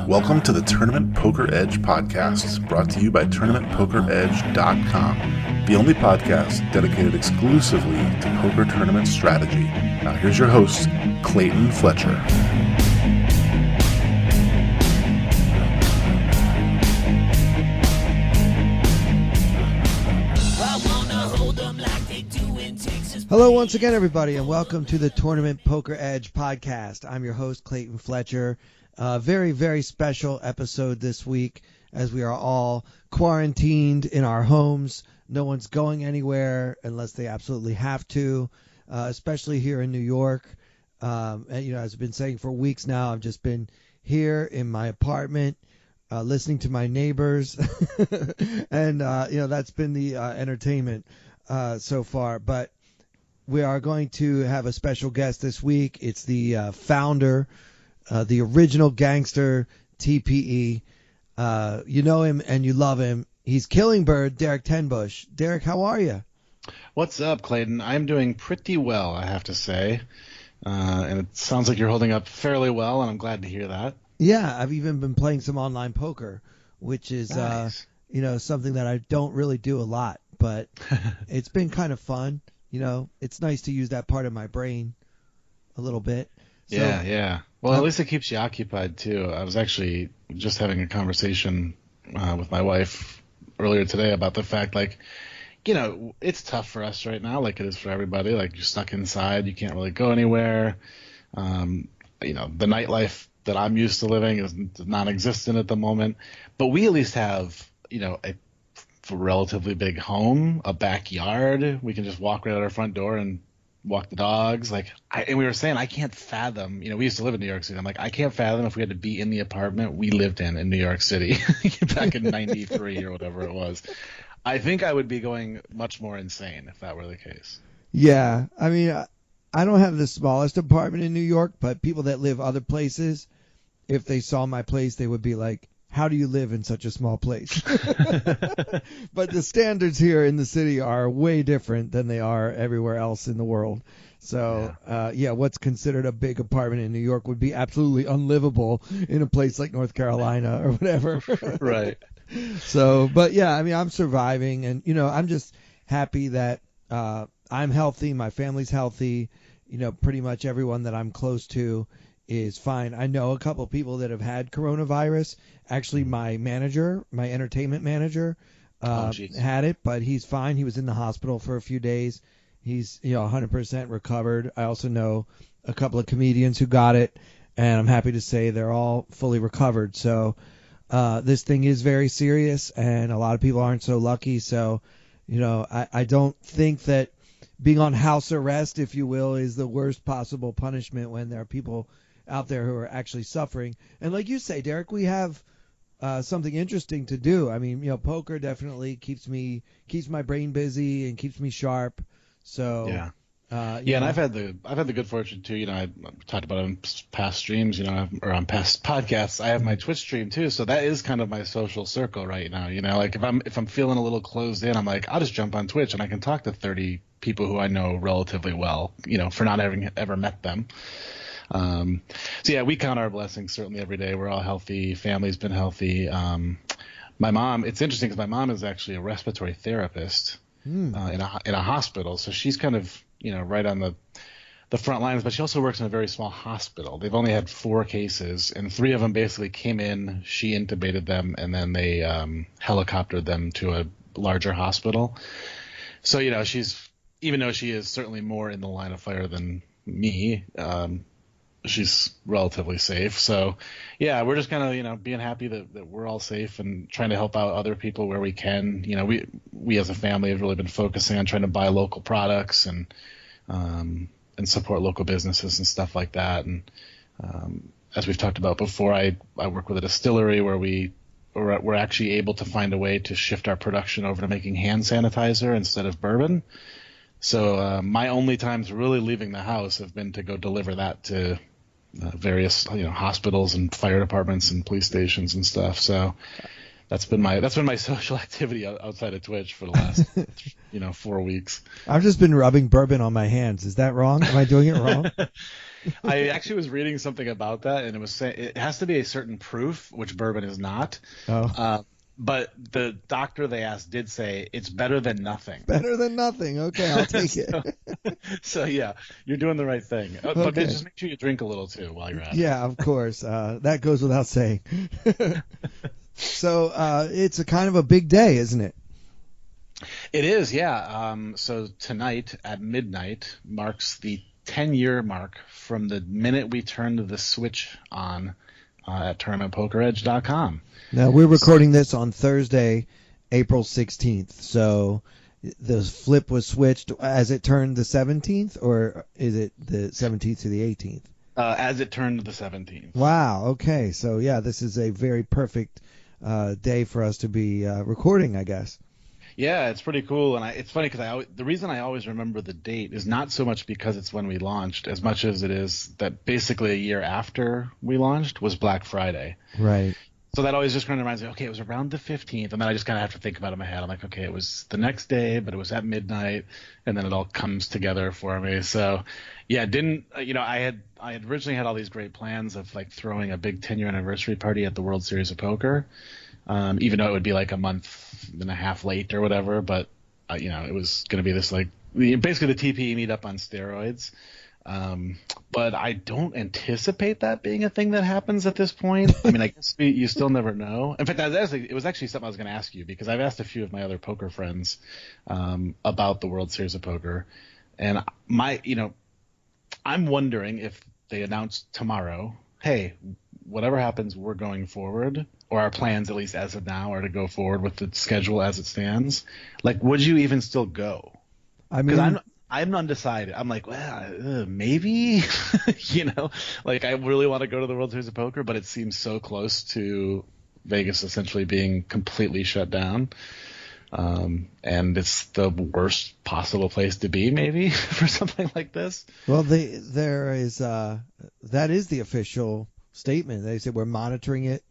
Welcome to the Tournament Poker Edge podcast, brought to you by TournamentPokerEdge.com, the only podcast dedicated exclusively to poker tournament strategy. Now here's your host, Clayton Fletcher. Hello once again, everybody, and welcome to the Tournament Poker Edge podcast. I'm your host, Clayton Fletcher. Very, very special episode this week as we are all quarantined in our homes. No one's going anywhere unless they absolutely have to, especially here in New York. And, as I've been saying for weeks now, I've just been here in my apartment listening to my neighbors. And, that's been the entertainment so far. But we are going to have a special guest this week. It's the founder, the original gangster, TPE. You know him and you love him. He's Killingbird, Derek Tenbush. Derek, how are you? What's up, Clayton? I'm doing pretty well, I have to say. And it sounds like you're holding up fairly well, and I'm glad to hear that. Yeah, I've even been playing some online poker, which is, nice. Something that I don't really do a lot, but it's been kind of fun. It's nice to use that part of my brain a little bit. So, yeah. Well, at least it keeps you occupied, too. I was actually just having a conversation with my wife earlier today about the fact, it's tough for us right now, like it is for everybody. Like, you're stuck inside. You can't really go anywhere. The nightlife that I'm used to living is non-existent at the moment. But we at least have, a relatively big home, a backyard. We can just walk right out our front door and walk the dogs. And we were saying, I can't fathom, we used to live in New York City. I'm like, I can't fathom if we had to be in the apartment we lived in New York City back in 93 or whatever it was. I think I would be going much more insane if that were the case. Yeah. I mean, I don't have the smallest apartment in New York, but people that live other places, if they saw my place, they would be like, how do you live in such a small place? But the standards here in the city are way different than they are everywhere else in the world. So, what's considered a big apartment in New York would be absolutely unlivable in a place like North Carolina or whatever. Right. So, but yeah, I mean, I'm surviving, and, I'm just happy that I'm healthy, my family's healthy, pretty much everyone that I'm close to is fine. I know a couple people that have had coronavirus. Actually, my entertainment manager, had it, but he's fine. He was in the hospital for a few days. He's 100% recovered. I also know a couple of comedians who got it, and I'm happy to say they're all fully recovered. So this thing is very serious, and a lot of people aren't so lucky. So, I don't think that being on house arrest, if you will, is the worst possible punishment when there are people out there who are actually suffering. And like you say, Derek, we have something interesting to do. I mean, poker definitely keeps my brain busy and keeps me sharp. So and I've had the good fortune too. I talked about it on past streams, or on past podcasts. I have my Twitch stream too, so that is kind of my social circle right now. Like if I'm feeling a little closed in, I'm like, I'll just jump on Twitch and I can talk to 30 people who I know relatively well. For not having ever met them. We count our blessings certainly every day. We're all healthy. Family's been healthy. My mom, it's interesting because my mom is actually a respiratory therapist in a hospital. So she's kind of, right on the front lines, but she also works in a very small hospital. They've only had 4 cases, and 3 of them basically came in. She intubated them, and then they helicoptered them to a larger hospital. So, she's, even though she is certainly more in the line of fire than me, she's relatively safe. So, we're just kind of, being happy that we're all safe and trying to help out other people where we can. We as a family have really been focusing on trying to buy local products and support local businesses and stuff like that. And as we've talked about before, I work with a distillery where we're actually able to find a way to shift our production over to making hand sanitizer instead of bourbon. So my only times really leaving the house have been to go deliver that to various hospitals and fire departments and police stations and stuff. So that's been my social activity outside of Twitch for the last 4 weeks. I've just been rubbing bourbon on my hands. Is that wrong? Am I doing it wrong? I actually was reading something about that, and it was saying it has to be a certain proof, which bourbon is not. Oh, But the doctor they asked did say it's better than nothing. better than nothing. Okay, I'll take it. So yeah, you're doing the right thing. But Okay. just make sure you drink a little too while you're at it. Yeah, of course. That goes without saying. So it's a kind of a big day, isn't it? It is, yeah. So tonight at midnight marks the 10-year mark from the minute we turned the switch on at tournamentpokeredge.com. Now we're recording this on Thursday, April 16th. So the flip was switched as it turned the 17th, or is it the 17th to the 18th? As it turned the 17th. Wow. Okay. So yeah, this is a very perfect day for us to be recording, I guess. Yeah, it's pretty cool, and it's funny because the reason I always remember the date is not so much because it's when we launched, as much as it is that basically a year after we launched was Black Friday. Right. So that always just kind of reminds me, okay, it was around the 15th, and then I just kind of have to think about it in my head. I'm like, okay, it was the next day, but it was at midnight, and then it all comes together for me. So, yeah, I had originally had all these great plans of like throwing a big 10-year anniversary party at the World Series of Poker. Even though it would be like a month and a half late or whatever, but it was going to be this like basically the TPE meetup on steroids. But I don't anticipate that being a thing that happens at this point. I mean, I guess you still never know. In fact, it was actually something I was going to ask you because I've asked a few of my other poker friends about the World Series of Poker, and I'm wondering if they announce tomorrow, hey, whatever happens, we're going forward, or our plans, at least as of now, are to go forward with the schedule as it stands. Like, would you even still go? I Because mean, I'm undecided. I'm like, well, maybe, like I really want to go to the World Series of Poker, but it seems so close to Vegas essentially being completely shut down. And it's the worst possible place to be, maybe, for something like this. well, there is that is the official statement. They said we're monitoring it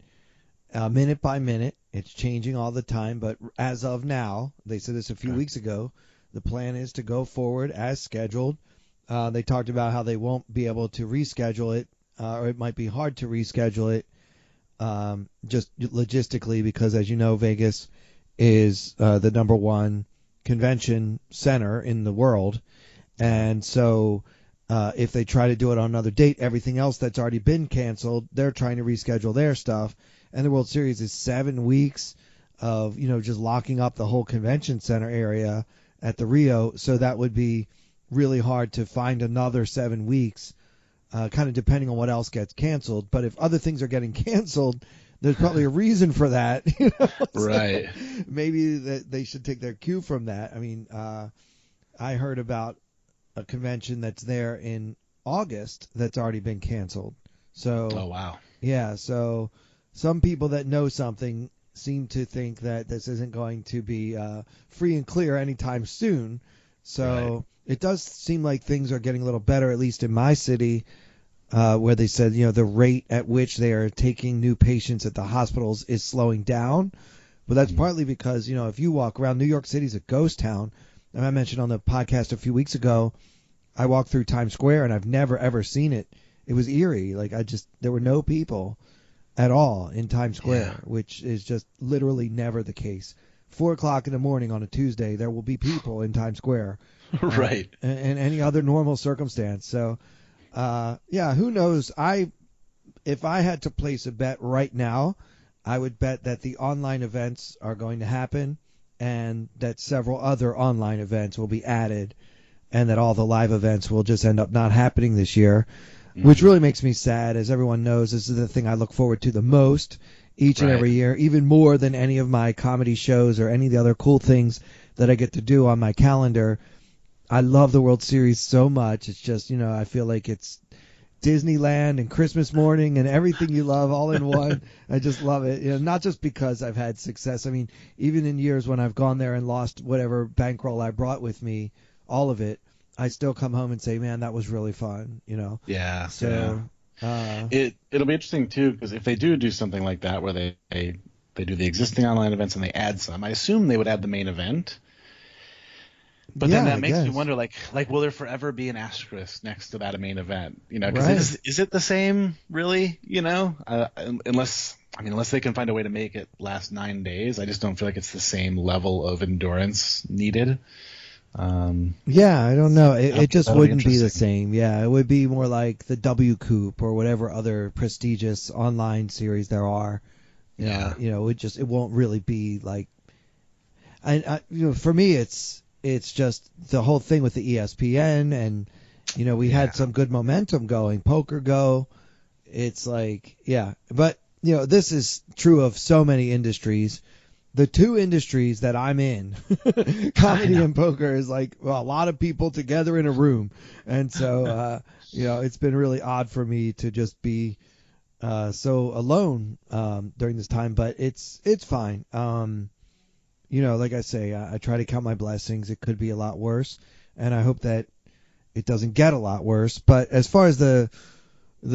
minute by minute. It's changing all the time, but as of now, they said this a few weeks ago, the plan is to go forward as scheduled. They talked about how they won't be able to reschedule it, or it might be hard to reschedule it just logistically because, as you know, Vegas is the number one convention center in the world. And so if they try to do it on another date, everything else that's already been canceled, they're trying to reschedule their stuff. And the World Series is 7 weeks of, just locking up the whole convention center area at the Rio. So that would be really hard to find another 7 weeks, kind of depending on what else gets canceled. But if other things are getting canceled, there's probably a reason for that. Right. Maybe that they should take their cue from that. I mean, I heard about a convention that's there in August that's already been canceled. So, Oh, wow. yeah, so some people that know something seem to think that this isn't going to be free and clear anytime soon. So It does seem like things are getting a little better, at least in my city, where they said, the rate at which they are taking new patients at the hospitals is slowing down. But that's partly because, if you walk around, New York City's a ghost town. And I mentioned on the podcast a few weeks ago, I walked through Times Square and I've never, ever seen it. It was eerie. Like there were no people at all in Times Square, which is just literally never the case. 4:00 in the morning on a Tuesday, there will be people in Times Square. Right. And any other normal circumstance. So, who knows? If I had to place a bet right now, I would bet that the online events are going to happen and that several other online events will be added and that all the live events will just end up not happening this year, which really makes me sad. As everyone knows, this is the thing I look forward to the most each and every year, even more than any of my comedy shows or any of the other cool things that I get to do on my calendar. I love the World Series so much. It's just, I feel like it's Disneyland and Christmas morning and everything you love all in one. I just love it. Not just because I've had success. I mean, even in years when I've gone there and lost whatever bankroll I brought with me, all of it, I still come home and say, man, that was really fun, Yeah. So it'll be interesting too, because if they do something like that where they do the existing online events and they add some, I assume they would add the main event. But Yeah, then I that makes me guess. wonder, like, will there forever be an asterisk next to that main event? You know, because Right. is it the same, really? You know, unless they can find a way to make it last 9 days, I just don't feel like it's the same level of endurance needed. Yeah, I don't know. It just That'll be wouldn't be the interesting. same. Yeah, it would be more like the W Coop or whatever other prestigious online series there are. Yeah, It won't really be like. For me, it's just the whole thing with the ESPN, and we yeah, had some good momentum going. Poker Go, it's like, yeah, but this is true of so many industries. The two industries that I'm in, I comedy know. and poker, is like, well, a lot of people together in a room, and so it's been really odd for me to just be so alone during this time, but it's fine. Like I say, I try to count my blessings. It could be a lot worse, and I hope that it doesn't get a lot worse. But as far as the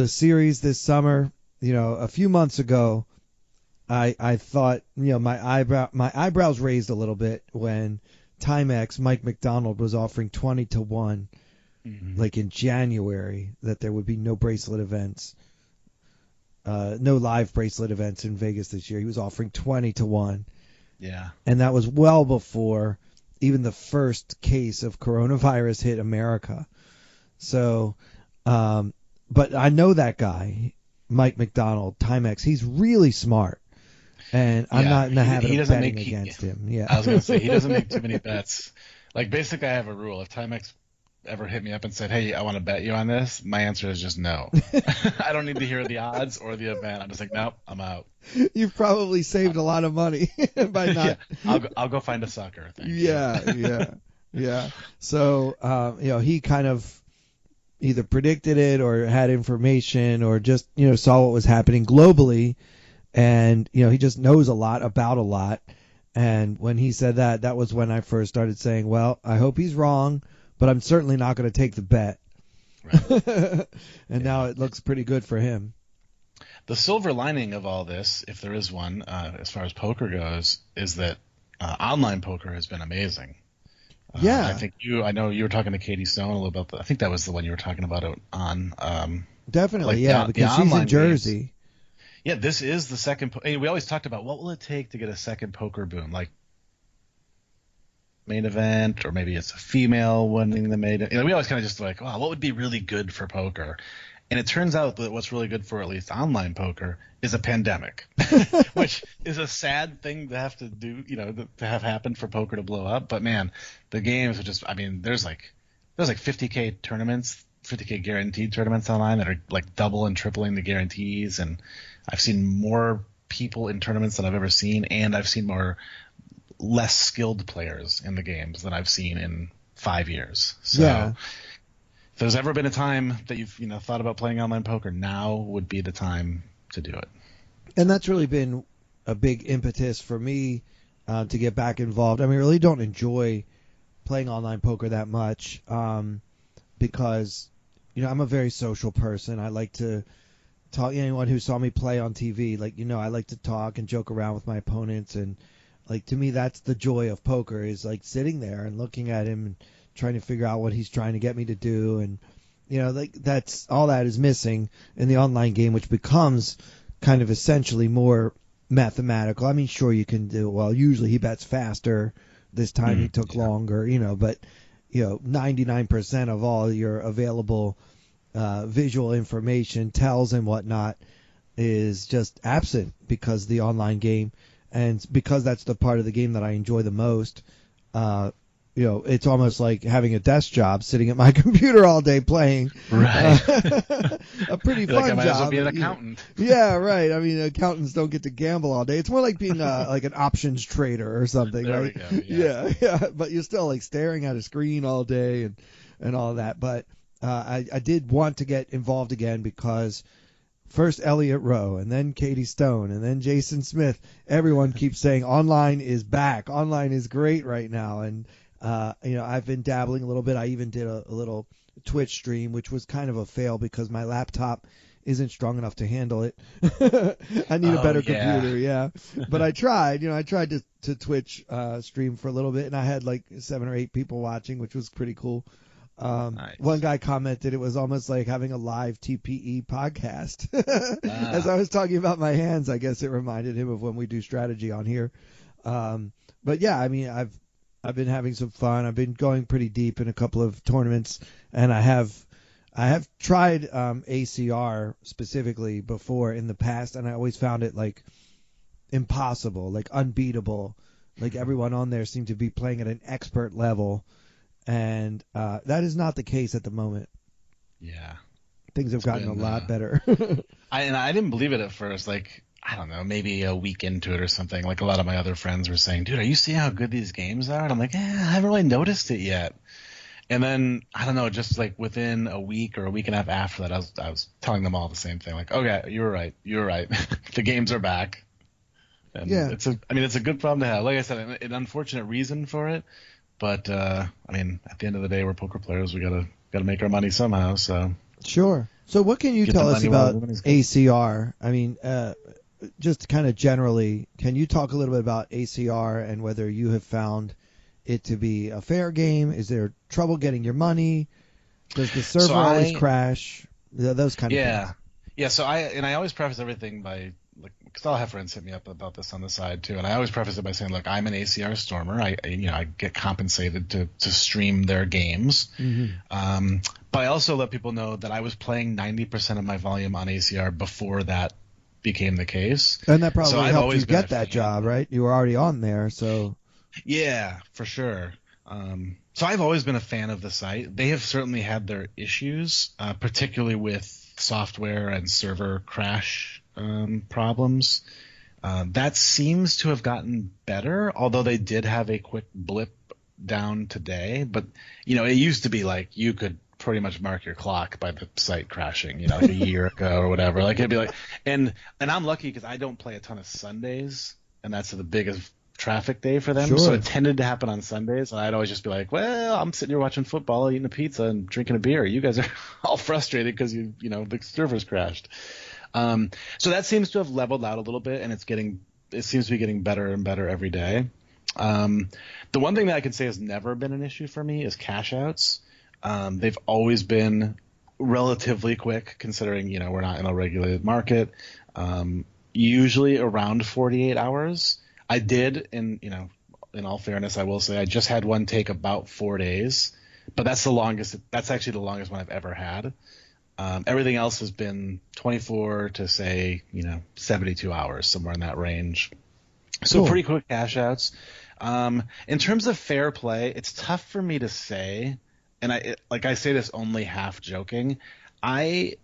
series this summer, a few months ago, I thought, my eyebrows raised a little bit when Timex Mike McDonald was offering 20 to 1, Hmm. like in January, that there would be no bracelet events, no live bracelet events in Vegas this year. He was offering 20 to 1, Yeah, and that was well before even the first case of coronavirus hit America. So, but I know that guy, Mike McDonald, Timex. He's really smart, and I'm yeah. not in the habit He of doesn't betting make. against him. I Yeah. was gonna say he doesn't make too many bets. Like basically, I have a rule: if Timex ever hit me up and said, "Hey, I want to bet you on this," my answer is just no. I don't need to hear the odds or the event. I'm just like, nope, I'm out. You've probably saved a lot of money by Yeah, not. I'll go find a sucker. Thank you. Yeah, yeah, yeah. So, he kind of either predicted it or had information or just, saw what was happening globally. And, he just knows a lot about a lot. And when he said that, that was when I first started saying, well, I hope he's wrong, but I'm certainly not going to take the bet. Right. And now Yeah. it looks pretty good for him. The silver lining of all this, if there is one, as far as poker goes, is that online poker has been amazing. I Yeah, think I know you were talking to Katie Stone a little about I think that was the one you were talking about it on, definitely. like Yeah, the because she's in online games. Jersey. Yeah, this is the second. We always talked about what will it take to get a second poker boom, like main event, or maybe it's a female winning the main. We always kind of just like, oh, what would be really good for poker? And it turns out that what's really good for at least online poker is a pandemic, which is a sad thing to have to do, to have happen for poker to blow up. But man, the games are just, I mean, there's like 50K tournaments, 50K guaranteed tournaments online that are like double and tripling the guarantees. And I've seen more people in tournaments than I've ever seen. And I've seen more less skilled players in the games than I've seen in 5 years. So Yeah. if there's ever been a time that you've thought about playing online poker, now would be the time to do it. And that's really been a big impetus for me to get back involved. I mean, I really don't enjoy playing online poker that much because, I'm a very social person. I like to talk. Anyone who saw me play on TV, like, I like to talk and joke around with my opponents. And, like, to me, that's the joy of poker, is like sitting there and looking at him and trying to figure out what he's trying to get me to do. And, like, that's all that is missing in the online game, which becomes kind of essentially more mathematical. I mean, sure, you can do, well, usually he bets faster. This time he took Yeah. longer, but 99% of all your available visual information, tells and whatnot, is just absent because the online game, and because that's the part of the game that I enjoy the most. It's almost like having a desk job, sitting at my computer all day playing. Right. A pretty You're like, I fun might as well job. be an accountant. Yeah, right. I mean, accountants don't get to gamble all day. It's more like being like an options trader or something, There we right? go. Yeah. Yeah, yeah. But you're still like staring at a screen all day and all that. But I did want to get involved again because first Elliot Rowe, and then Katie Stone, and then Jason Smith. Everyone keeps saying online is back. Online is great right now. And I've been dabbling a little bit. I even did a little Twitch stream, which was kind of a fail because my laptop isn't strong enough to handle it. I need a better computer, yeah. But I tried, I tried to Twitch stream for a little bit, and I had like 7 or 8 people watching, which was pretty cool. Nice. One guy commented it was almost like having a live TPE podcast. As I was talking about my hands, I guess it reminded him of when we do strategy on here. But yeah, I mean, I've been having some fun. I've been going pretty deep in a couple of tournaments, and I have tried ACR specifically before in the past, and I always found it like impossible, like unbeatable. Like everyone on there seemed to be playing at an expert level. And that is not the case at the moment. Yeah. Things have gotten a lot better. I didn't believe it at first. Like, I don't know, maybe a week into it or something. Like a lot of my other friends were saying, dude, are you seeing how good these games are? And I'm like, I haven't really noticed it yet. And then, I don't know, just like within a week or a week and a half after that, I was telling them all the same thing. Like, okay, you were right. The games are back. And yeah. It's a good problem to have. Like I said, an unfortunate reason for it. But I mean, at the end of the day, we're poker players. We gotta make our money somehow. So sure. So what can you tell us about ACR? I mean, just kind of generally, can you talk a little bit about ACR and whether you have found it to be a fair game? Is there trouble getting your money? Does the server always crash? Those kind of things. Yeah. So I always preface everything by, like, because I'll have friends hit me up about this on the side too, and I always preface it by saying, look, I'm an ACR stormer. I get compensated to stream their games. Mm-hmm. But I also let people know that I was playing 90% of my volume on ACR before that became the case. And that probably helped you get that job, right? You were already on there, so. Yeah, for sure. So I've always been a fan of the site. They have certainly had their issues, particularly with software and server crash problems. That seems to have gotten better, although they did have a quick blip down today. But, it used to be like you could pretty much mark your clock by the site crashing, like a year ago or whatever. Like it'd be like, and I'm lucky because I don't play a ton of Sundays, and that's the biggest traffic day for them. Sure. So it tended to happen on Sundays, and I'd always just be like, well, I'm sitting here watching football, eating a pizza, and drinking a beer. You guys are all frustrated because the servers crashed. So that seems to have leveled out a little bit, and it seems to be getting better and better every day. The one thing that I can say has never been an issue for me is cash outs. They've always been relatively quick, considering we're not in a regulated market. Usually around 48 hours. I did, in all fairness, I will say I just had one take about 4 days, but that's the longest. That's actually the longest one I've ever had. Everything else has been 24 to say 72 hours, somewhere in that range. So cool. Pretty quick cash outs. In terms of fair play, it's tough for me to say, and I say this only half joking. I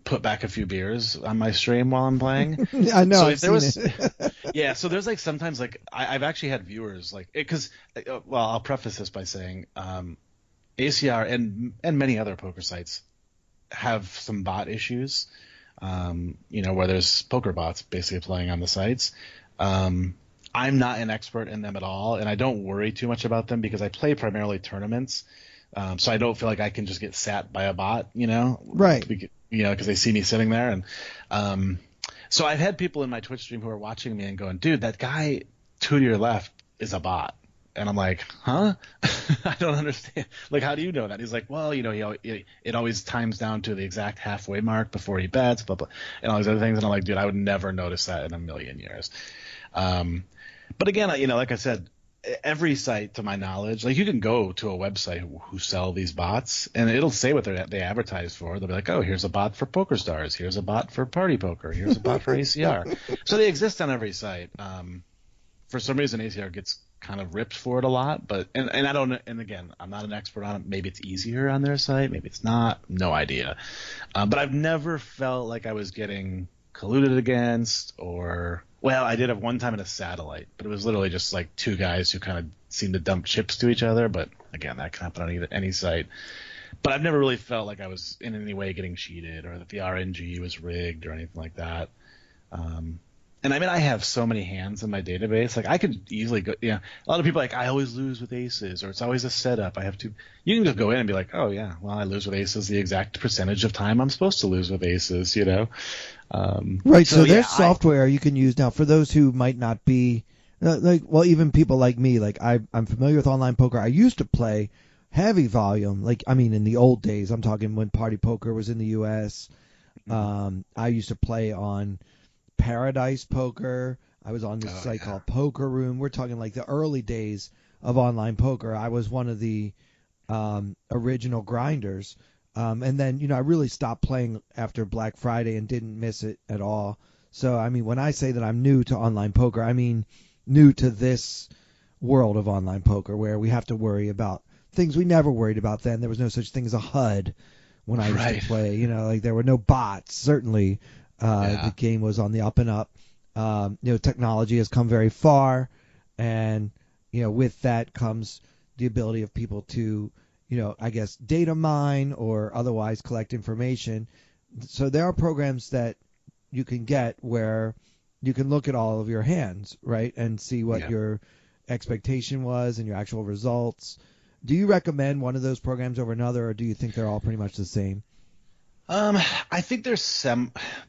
put back a few beers on my stream while I'm playing. I know. So I've seen it. Yeah. So there's like sometimes like I've actually had viewers like because I'll preface this by saying ACR and many other poker sites have some bot issues. Where there's poker bots basically playing on the sites. I'm not an expert in them at all, and I don't worry too much about them because I play primarily tournaments. So I don't feel like I can just get sat by a bot, right? Because they see me sitting there, and so I've had people in my Twitch stream who are watching me and going, "Dude, that guy 2 to your left is a bot," and I'm like, "Huh? I don't understand. Like, how do you know that?" He's like, "Well, it always times down to the exact halfway mark before he bets, blah blah, and all these other things." And I'm like, "Dude, I would never notice that in a million years." But again, like I said, every site, to my knowledge, like you can go to a website who sell these bots, and it'll say what they advertise for. They'll be like, "Oh, here's a bot for Poker Stars. Here's a bot for Party Poker. Here's a bot for ACR." So they exist on every site. For some reason, ACR gets kind of ripped for it a lot, but and I don't. And again, I'm not an expert on it. Maybe it's easier on their site. Maybe it's not. No idea. But I've never felt like I was getting colluded against or. Well, I did have one time in a satellite, but it was literally just like two guys who kind of seemed to dump chips to each other. But again, that can happen on any site. But I've never really felt like I was in any way getting cheated or that the RNG was rigged or anything like that. And And I mean, I have so many hands in my database. Like I could easily go. Yeah, a lot of people are like, I always lose with aces, or it's always a setup. I have to. You can just go in and be like, oh yeah, well I lose with aces the exact percentage of time I'm supposed to lose with aces. You know. Right. So yeah, there's software you can use now for those who might not be well, even people like me. Like I'm familiar with online poker. I used to play heavy volume. Like I mean, in the old days, I'm talking when Party Poker was in the U.S. I used to play on Paradise Poker. I was on this site called Poker Room. We're talking like the early days of online poker. I was one of the original grinders. And then, I really stopped playing after Black Friday and didn't miss it at all. So, I mean, when I say that I'm new to online poker, I mean new to this world of online poker where we have to worry about things we never worried about then. There was no such thing as a HUD when I used to play. Like there were no bots. Certainly, the game was on the up and up. Technology has come very far, and with that comes the ability of people to, I guess data mine or otherwise collect information. So there are programs that you can get where you can look at all of your hands, right, and see what your expectation was and your actual results. Do you recommend one of those programs over another, or do you think they're all pretty much the same? I think they're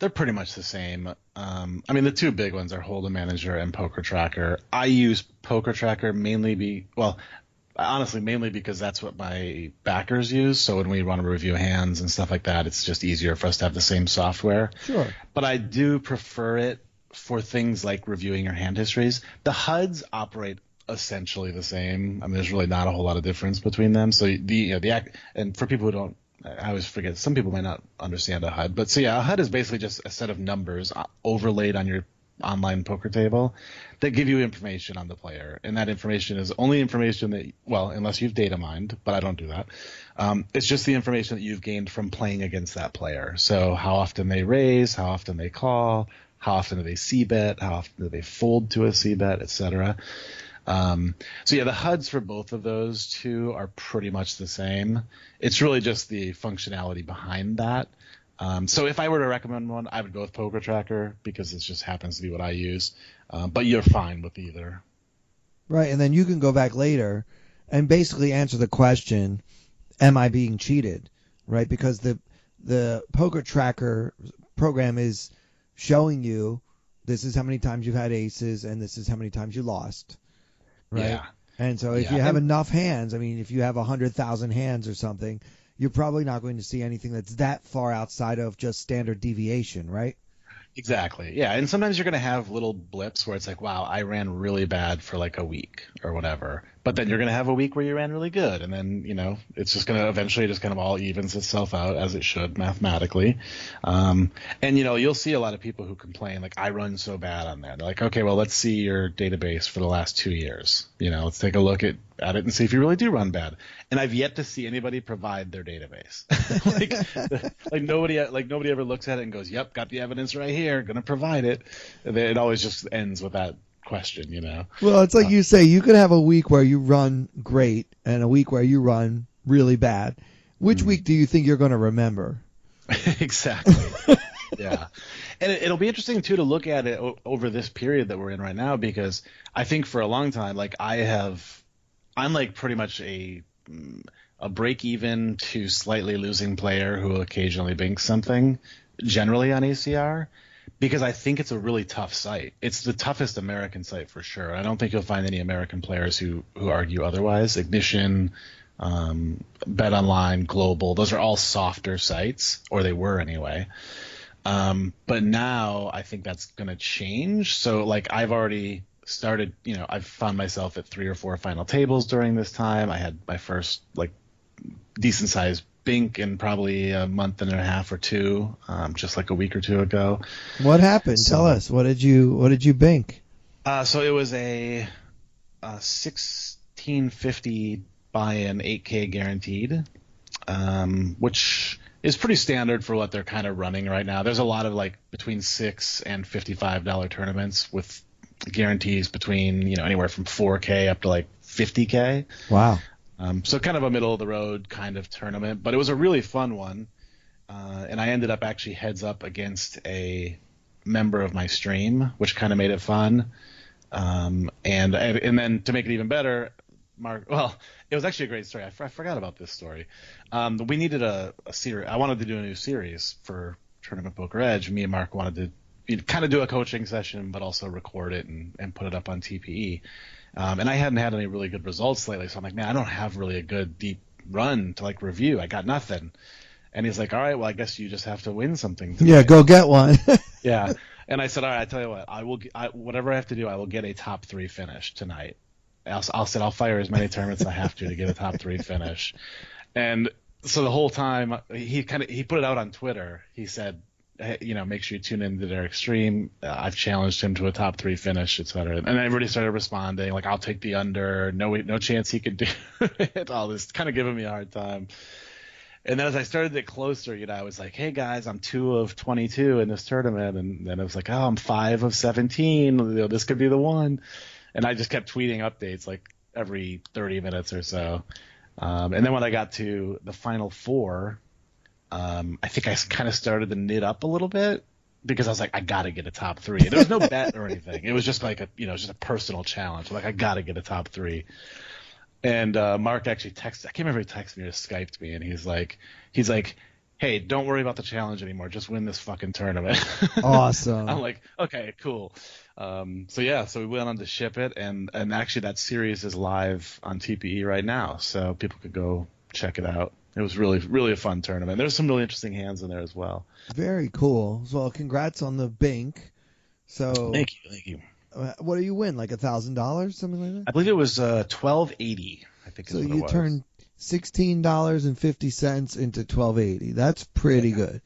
pretty much the same. I mean, the two big ones are Hold'em Manager and Poker Tracker. I use Poker Tracker mainly because that's what my backers use. So when we want to review hands and stuff like that, it's just easier for us to have the same software. Sure. But I do prefer it for things like reviewing your hand histories. The HUDs operate essentially the same. I mean, there's really not a whole lot of difference between them. So and for people who don't, I always forget, some people might not understand a HUD. But so yeah, a HUD is basically just a set of numbers overlaid on your online poker table that give you information on the player. And that information is only information that, well, unless you've data mined, but I don't do that. It's just the information that you've gained from playing against that player. So how often they raise, how often they call, how often do they c-bet, how often do they fold to a c-bet, etc. So yeah, the HUDs for both of those two are pretty much the same. It's really just the functionality behind that. So if I were to recommend one, I would go with Poker Tracker because it just happens to be what I use. But you're fine with either. Right, and then you can go back later and basically answer the question, am I being cheated? Right, because the Poker Tracker program is showing you this is how many times you've had aces and this is how many times you lost. Right. Yeah. And so if you have enough hands, I mean, if you have 100,000 hands or something, you're probably not going to see anything that's that far outside of just standard deviation, right? Exactly. Yeah. And sometimes you're going to have little blips where it's like, wow, I ran really bad for like a week or whatever. But then you're going to have a week where you ran really good. And then, it's just going to eventually just kind of all evens itself out as it should mathematically. And, you'll see a lot of people who complain, like, I run so bad on there. They're like, okay, well, let's see your database for the last 2 years. Let's take a look at it and see if you really do run bad. And I've yet to see anybody provide their database. like nobody ever looks at it and goes, yep, got the evidence right here, going to provide it. It always just ends with that question, Well, it's like you say, you could have a week where you run great and a week where you run really bad. Which week do you think you're going to remember? Exactly. Yeah. And it'll be interesting too to look at it over this period that we're in right now, because I think for a long time, like I'm like pretty much a break even to slightly losing player who will occasionally bink something, generally on ACR. Because I think it's a really tough site. It's the toughest American site for sure. I don't think you'll find any American players who argue otherwise. Ignition, Bet Online, Global, those are all softer sites, or they were anyway. But now I think that's going to change. So like I've already started, I've found myself at 3 or 4 final tables during this time. I had my first like decent sized bink in probably a month and a half or 2, just like a week or 2 ago. What happened? Tell us. What did you bink? So it was a 1650 buy-in 8K guaranteed, which is pretty standard for what they're kind of running right now. There's a lot of like between $6 and $55 tournaments with guarantees between anywhere from 4K up to like 50K. Wow. So kind of a middle of the road kind of tournament, but it was a really fun one. And I ended up actually heads up against a member of my stream, which kind of made it fun. And then to make it even better, Mark. Well, it was actually a great story. I forgot about this story. We needed a series. I wanted to do a new series for Tournament Poker Edge. Me and Mark wanted to kind of do a coaching session, but also record it and put it up on TPE. And I hadn't had any really good results lately, so I'm like, man, I don't have really a good deep run to like review. I got nothing. And he's like, all right, well, I guess you just have to win something tonight. Yeah, go get one. Yeah. And I said, all right, I tell you what, whatever I have to do, I will get a top 3 finish tonight. I'll fire as many tournaments as I have to get a top 3 finish. And so the whole time he put it out on Twitter. He said, hey, make sure you tune into their extreme. I've challenged him to a top 3 finish, etc. And everybody started responding like, I'll take the under. No chance he could do it. All this kind of giving me a hard time. And then as I started to get closer, I was like, hey guys, I'm 2 of 22 in this tournament. And then it was like, oh, I'm 5 of 17. This could be the one. And I just kept tweeting updates like every 30 minutes or so. And then when I got to the final 4, I think I kind of started to knit up a little bit because I was like, I got to get a top 3. And there was no bet or anything. It was just like just a personal challenge. Like, I got to get a top 3. And Mark actually texted. I can't remember if he texted me or Skyped me, and he's like, hey, don't worry about the challenge anymore. Just win this fucking tournament. Awesome. I'm like, okay, cool. So we went on to ship it, and actually that series is live on TPE right now, so people could go check it out. It was really, really a fun tournament. There's some really interesting hands in there as well. Very cool. Well, congrats on the Bink. So Thank you. What do you win? Like $1,000, something like that? I believe it was $12.80. I think. So is what you it was. turned $16.50 into $12.80. That's pretty good.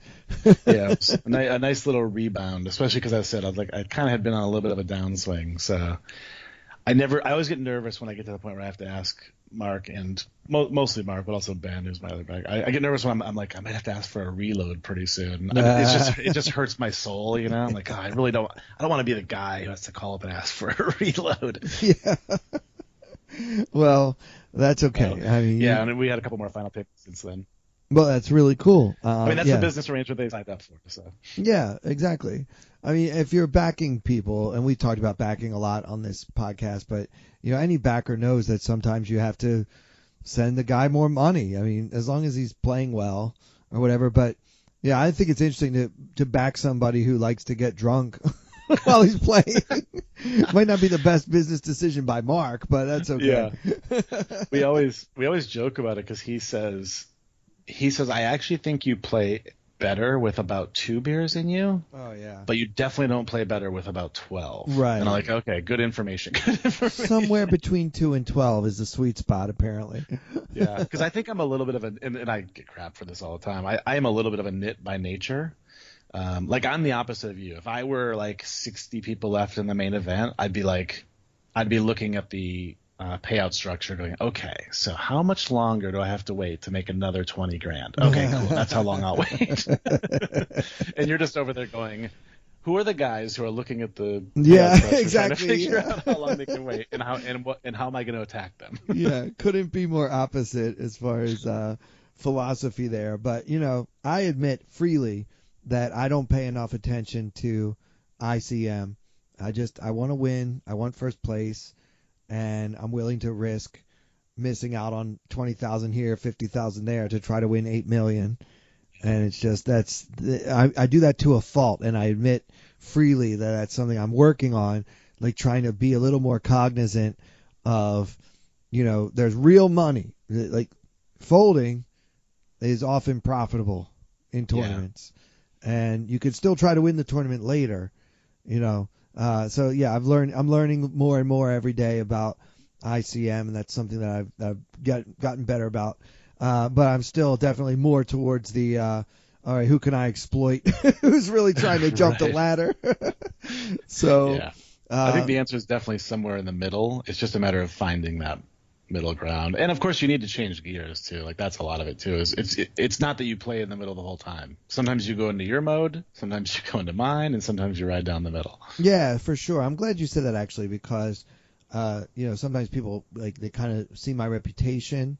Yeah, it was a nice little rebound, especially because I kind of had been on a little bit of a downswing. So I always get nervous when I get to the point where I have to ask Mark and mostly Mark, but also Ben, who's my other bag. I get nervous when I'm like, I might have to ask for a reload pretty soon. It just hurts my soul, I'm like, I don't want to be the guy who has to call up and ask for a reload. Yeah. Well, that's okay. And we had a couple more final payments since then. Well, that's really cool. That's the business arrangement they signed up for. So. Yeah, exactly. If you're backing people, and we talked about backing a lot on this podcast, but any backer knows that sometimes you have to send the guy more money. As long as he's playing well or whatever. But yeah, I think it's interesting to back somebody who likes to get drunk while he's playing. Might not be the best business decision by Mark, but that's okay. Yeah. We always joke about it because he says, I actually think you play better with about 2 beers in you. Oh yeah. But you definitely don't play better with about 12. Right. And I'm like, okay, good information. Somewhere between 2 and 12 is the sweet spot, apparently. Yeah, because I think I'm a little bit of and I get crap for this all the time. I am a little bit of a nit by nature. Like I'm the opposite of you. If I were like 60 people left in the main event, I'd be looking at the payout structure going, okay, so how much longer do I have to wait to make another 20 grand? Okay, cool. That's how long I'll wait. And you're just over there going, who are the guys who are looking at the exactly trying to figure out how long they can wait and how am I going to attack them? Yeah, couldn't be more opposite as far as philosophy there. But I admit freely that I don't pay enough attention to ICM. I want to win. I want first place. And I'm willing to risk missing out on 20,000 here, 50,000 there to try to win 8 million. And it's just I do that to a fault, and I admit freely that that's something I'm working on, like trying to be a little more cognizant of, there's real money. Like folding is often profitable in tournaments, and you could still try to win the tournament later, So yeah, I'm learning more and more every day about ICM, and that's something that I've gotten better about. But I'm still definitely more towards the all right, who can I exploit? Who's really trying to jump the ladder? So yeah, I think the answer is definitely somewhere in the middle. It's just a matter of finding that middle ground, and of course you need to change gears too. Like that's a lot of it too. It's not that you play in the middle the whole time. Sometimes you go into your mode, sometimes you go into mine, and sometimes you ride down the middle. Yeah, for sure. I'm glad you said that actually, because sometimes people like they kind of see my reputation.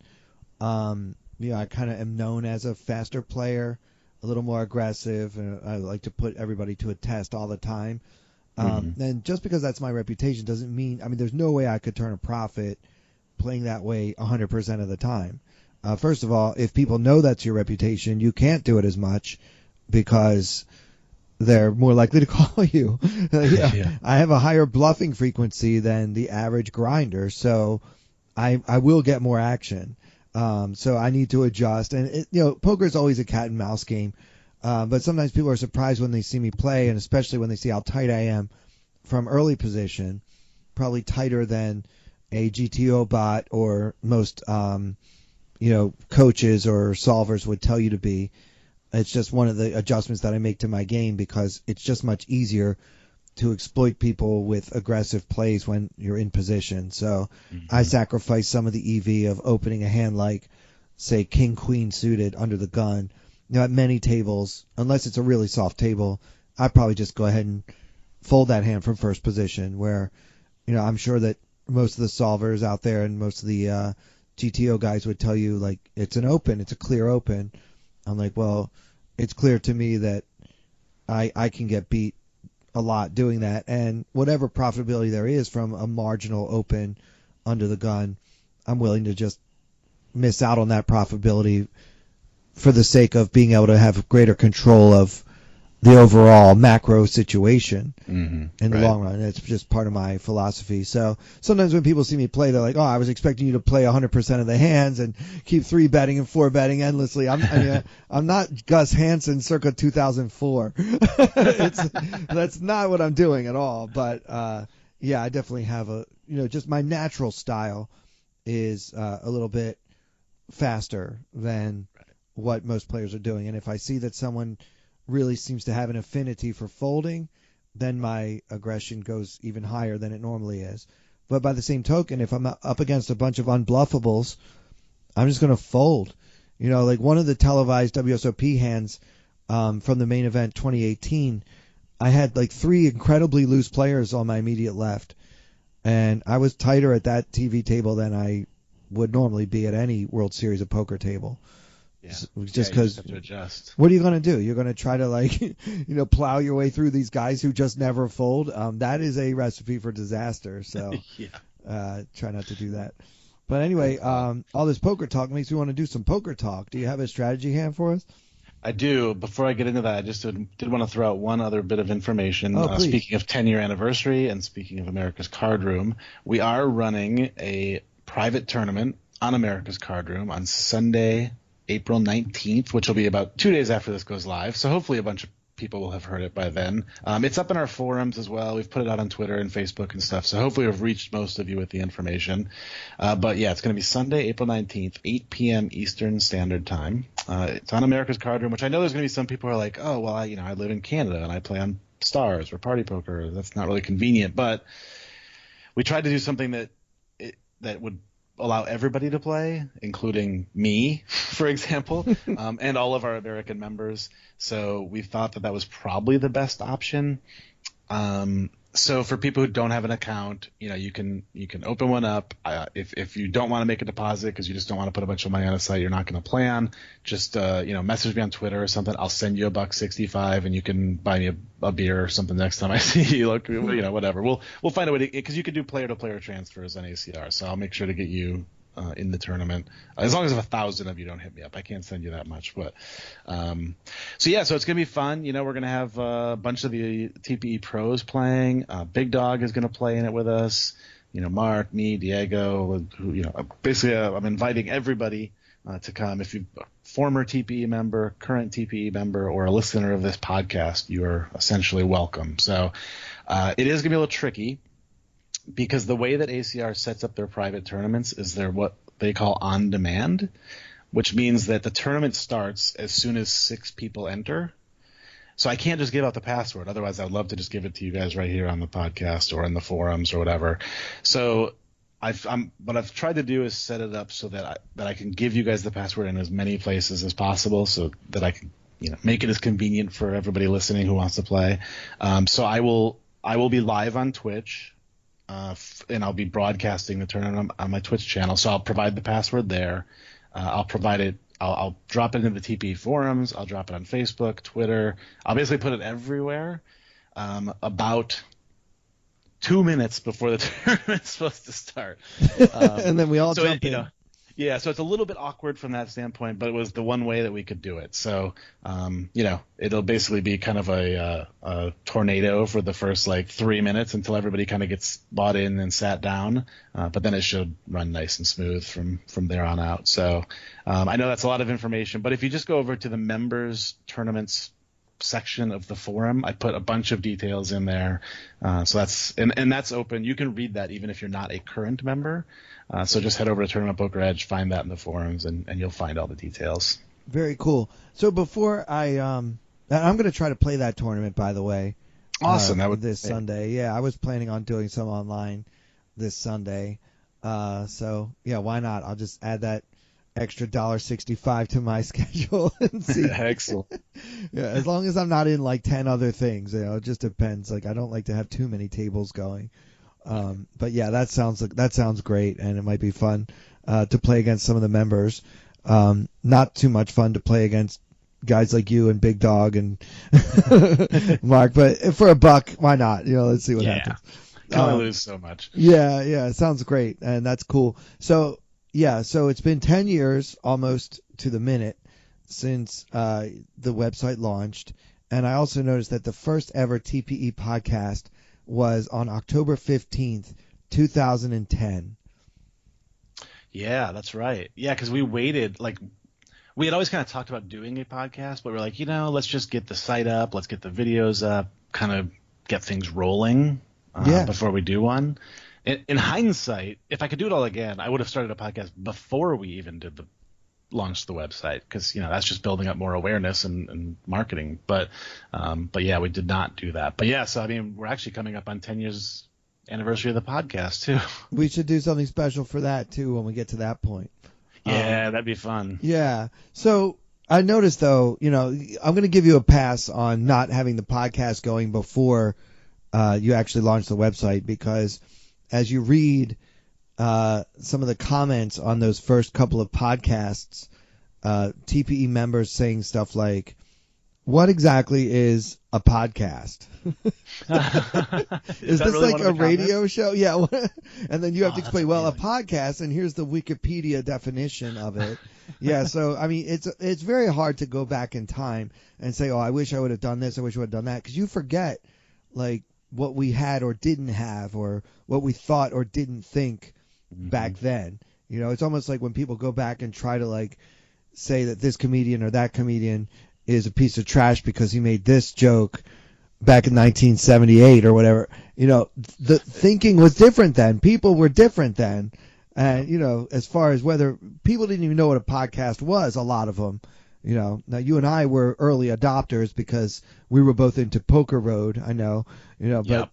I kind of am known as a faster player. a little more aggressive, and I like to put everybody to a test all the time. And just because that's my reputation doesn't mean, I mean, there's no way I could turn a profit playing that way 100% of the time. First of all, if people know that's your reputation, you can't do it as much because they're more likely to call you. Yeah. I have a higher bluffing frequency than the average grinder, so I will get more action. So I need to adjust. And, poker is always a cat and mouse game. But sometimes people are surprised when they see me play, and especially when they see how tight I am from early position, probably tighter than a GTO bot or most, coaches or solvers would tell you to be. It's just one of the adjustments that I make to my game because it's just much easier to exploit people with aggressive plays when you're in position. So I sacrifice some of the EV of opening a hand like, say, King Queen suited under the gun. At many tables, unless it's a really soft table, I probably just go ahead and fold that hand from first position. Where, I'm sure that most of the solvers out there and most of the GTO guys would tell you like it's an open, it's a clear open. I'm like, well, it's clear to me that I can get beat a lot doing that, and whatever profitability there is from a marginal open under the gun, I'm willing to just miss out on that profitability for the sake of being able to have greater control of the overall macro situation in the long run. It's just part of my philosophy. So sometimes when people see me play, they're like, "Oh, I was expecting you to play 100% of the hands and keep 3-betting and 4-betting endlessly." I'm not Gus Hansen circa 2004. That's not what I'm doing at all. But I definitely have just my natural style is a little bit faster than what most players are doing. And if I see that someone really seems to have an affinity for folding, then my aggression goes even higher than it normally is. But by the same token, if I'm up against a bunch of unbluffables, I'm just going to fold. Like one of the televised WSOP hands from the main event 2018, I had like 3 incredibly loose players on my immediate left. And I was tighter at that TV table than I would normally be at any World Series of Poker table. Yeah. Just because, have to adjust. What are you going to do? You're going to try to plow your way through these guys who just never fold. That is a recipe for disaster. So try not to do that. But anyway, all this poker talk makes me want to do some poker talk. Do you have a strategy hand for us? I do. Before I get into that, I just did want to throw out one other bit of information. Speaking of 10-year anniversary and speaking of America's Card Room, we are running a private tournament on America's Card Room on Sunday, April 19th, which will be about 2 days after this goes live. So hopefully a bunch of people will have heard it by then. It's up in our forums as well. We've put it out on Twitter and Facebook and stuff. So hopefully we've reached most of you with the information. But yeah, it's going to be Sunday, April 19th, 8 p.m. Eastern Standard Time. It's on America's Card Room, which I know there's going to be some people who are like, oh, well, I live in Canada and I play on Stars or Party Poker. That's not really convenient. But we tried to do something that would allow everybody to play, including me, for example, and all of our American members. So we thought that was probably the best option. So for people who don't have an account, you can open one up. If you don't want to make a deposit because you just don't want to put a bunch of money on a site you're not going to play on, just message me on Twitter or something. I'll send you $1.65 and you can buy me a beer or something next time I see you. Look, whatever. We'll find a way to, because you can do player-to-player transfers on ACR. So I'll make sure to get you in the tournament, as long as 1,000 of you don't hit me up. I can't send you that much, but so it's gonna be fun. We're gonna have a bunch of the TPE pros playing. Big Dog is gonna play in it with us. Mark, me, Diego. Basically, I'm inviting everybody to come. If you're a former TPE member, current TPE member, or a listener of this podcast, you are essentially welcome. So it is gonna be a little tricky, because the way that ACR sets up their private tournaments is they're what they call on demand, which means that the tournament starts as soon as 6 people enter. So I can't just give out the password. Otherwise, I'd love to just give it to you guys right here on the podcast or in the forums or whatever. So what I've tried to do is set it up so that I can give you guys the password in as many places as possible, so that I can make it as convenient for everybody listening who wants to play. So I will be live on Twitch. And I'll be broadcasting the tournament on my Twitch channel. So I'll provide the password there. I'll provide it I'll drop it into the TPE forums. I'll drop it on Facebook, Twitter. I'll basically put it everywhere. About 2 minutes before the tournament's supposed to start. And then we all jump in. Yeah, so it's a little bit awkward from that standpoint, but it was the one way that we could do it. So, it'll basically be kind of a tornado for the first 3 minutes until everybody kind of gets bought in and sat down. But then it should run nice and smooth from there on out. So I know that's a lot of information, but if you just go over to the members tournaments section of the forum, I put a bunch of details in there. So that's open. You can read that even if you're not a current member. So just head over to Tournament Poker Edge, find that in the forums, and you'll find all the details. Very cool. So before I'm going to try to play that tournament, by the way. Awesome. This Sunday. Yeah, I was planning on doing some online this Sunday. So yeah, why not? I'll just add that extra $1.65 to my schedule and see. Excellent. Yeah, as long as I'm not in 10 other things, it just depends. I don't like to have too many tables going. But yeah, that sounds great, and it might be fun to play against some of the members. Not too much fun to play against guys like you and Big Dog and Mark, but for a buck, why not? Let's see what happens. Can only lose so much. Yeah, it sounds great, and that's cool. So it's been 10 years almost to the minute since the website launched, and I also noticed that the first ever TPE podcast was on October 15th, 2010. Yeah, that's right. Yeah, because we waited, we had always kind of talked about doing a podcast, but we're like, let's just get the site up, let's get the videos up, kind of get things rolling before we do one. In hindsight, if I could do it all again, I would have started a podcast before we even launched the website, because that's just building up more awareness and marketing. But yeah, we did not do that. But yeah, so we're actually coming up on 10 years anniversary of the podcast too. We should do something special for that too when we get to that point. Yeah, that'd be fun. Yeah. So I noticed though, I'm going to give you a pass on not having the podcast going before you actually launch the website, because as you read some of the comments on those first couple of podcasts, TPE members saying stuff like, "What exactly is a podcast? Is this really a radio show?" Yeah. And then you have to explain, a podcast, and here's the Wikipedia definition of it. Yeah. So, it's very hard to go back in time and say, "Oh, I wish I would have done this. I wish I would have done that," because you forget, what we had or didn't have, or what we thought or didn't think back then. It's almost like when people go back and try to say that this comedian or that comedian is a piece of trash because he made this joke back in 1978 or whatever. The thinking was different then. People were different then. And, as far as whether people didn't even know what a podcast was, a lot of them. Now you and I were early adopters because we were both into Poker Road, I know, but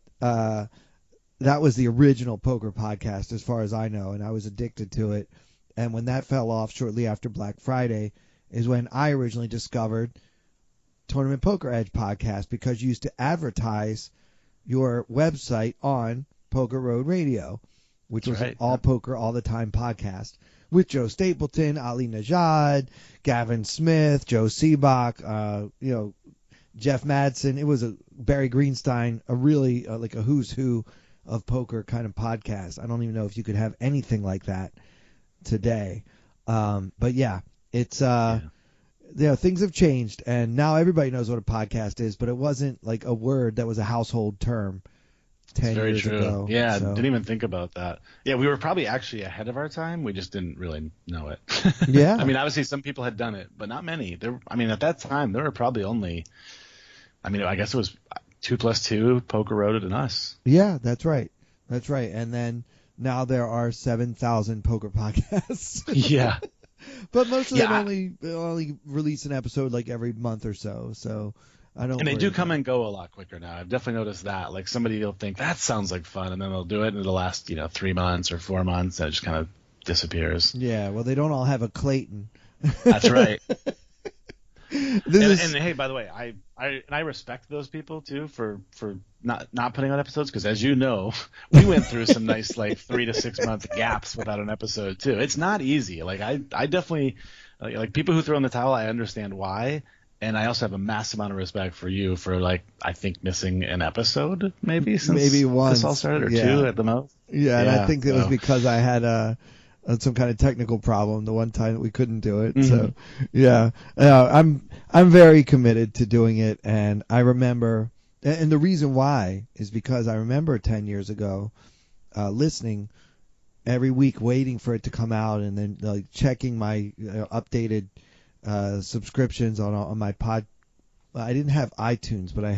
that was the original poker podcast as far as I know, and I was addicted to it. And when that fell off shortly after Black Friday is when I originally discovered Tournament Poker Edge podcast, because you used to advertise your website on Poker Road Radio, which was an all poker all the time podcast with Joe Stapleton, Ali Najad, Gavin Smith, Joe Seabach, Jeff Madsen. It was a Barry Greenstein, a really a who's who of poker kind of podcast. I don't even know if you could have anything like that today. But yeah, it's things have changed, and now everybody knows what a podcast is, but it wasn't a word that was a household term 10 years ago. Yeah, so. Didn't even think about that. Yeah, we were probably actually ahead of our time. We just didn't really know it. Yeah. Obviously some people had done it, but not many. At that time, there were probably only, I guess it was 2 + 2, Poker Road, and us. Yeah, that's right. That's right. And then now there are 7,000 poker podcasts. Yeah. But most of them only release an episode every month or so. So I don't. And they do come and go a lot quicker now. I've definitely noticed that. Somebody will think that sounds like fun, and then they'll do it, and it'll last 3 months or 4 months, and it just kind of disappears. Yeah. Well, they don't all have a Clayton. That's right. And hey, by the way, I respect those people too for not putting on episodes, because as you know, we went through some nice 3 to 6 month gaps without an episode too. It's not easy. I definitely Like people who throw in the towel, I understand why. And I also have a massive amount of respect for you for like, I think missing an episode maybe since maybe once this all started, or yeah. two at the most. Yeah, and I think it was so. because I had some kind of technical problem the one time that we couldn't do it. Mm-hmm. So yeah, I'm very committed to doing it, and I remember, and the reason why is because I remember 10 years ago listening every week, waiting for it to come out, and then like checking my updated subscriptions on my pod. I didn't have iTunes, but I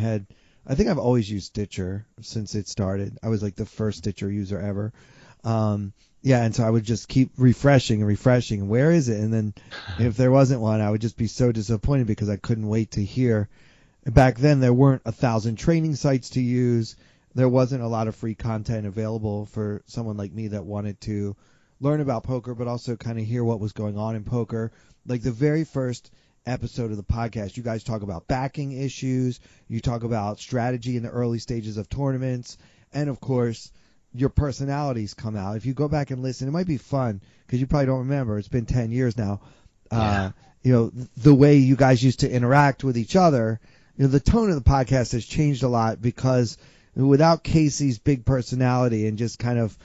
think I've always used Stitcher since it started. I was like the first Stitcher user ever. Yeah, and so I would just keep refreshing and refreshing. Where is it? And then if there wasn't one, I would just be so disappointed because I couldn't wait to hear. Back then, there weren't 1,000 training sites to use. There wasn't a lot of free content available for someone like me that wanted to learn about poker, but also kind of hear what was going on in poker. Like the very first episode of the podcast, you guys talk about backing issues, you talk about strategy in the early stages of tournaments, and of course your personalities come out. If you go back and listen, it might be fun because you probably don't remember. It's been 10 years now. The way you guys used to interact with each other, the tone of the podcast has changed a lot because without Casey's big personality and just kind of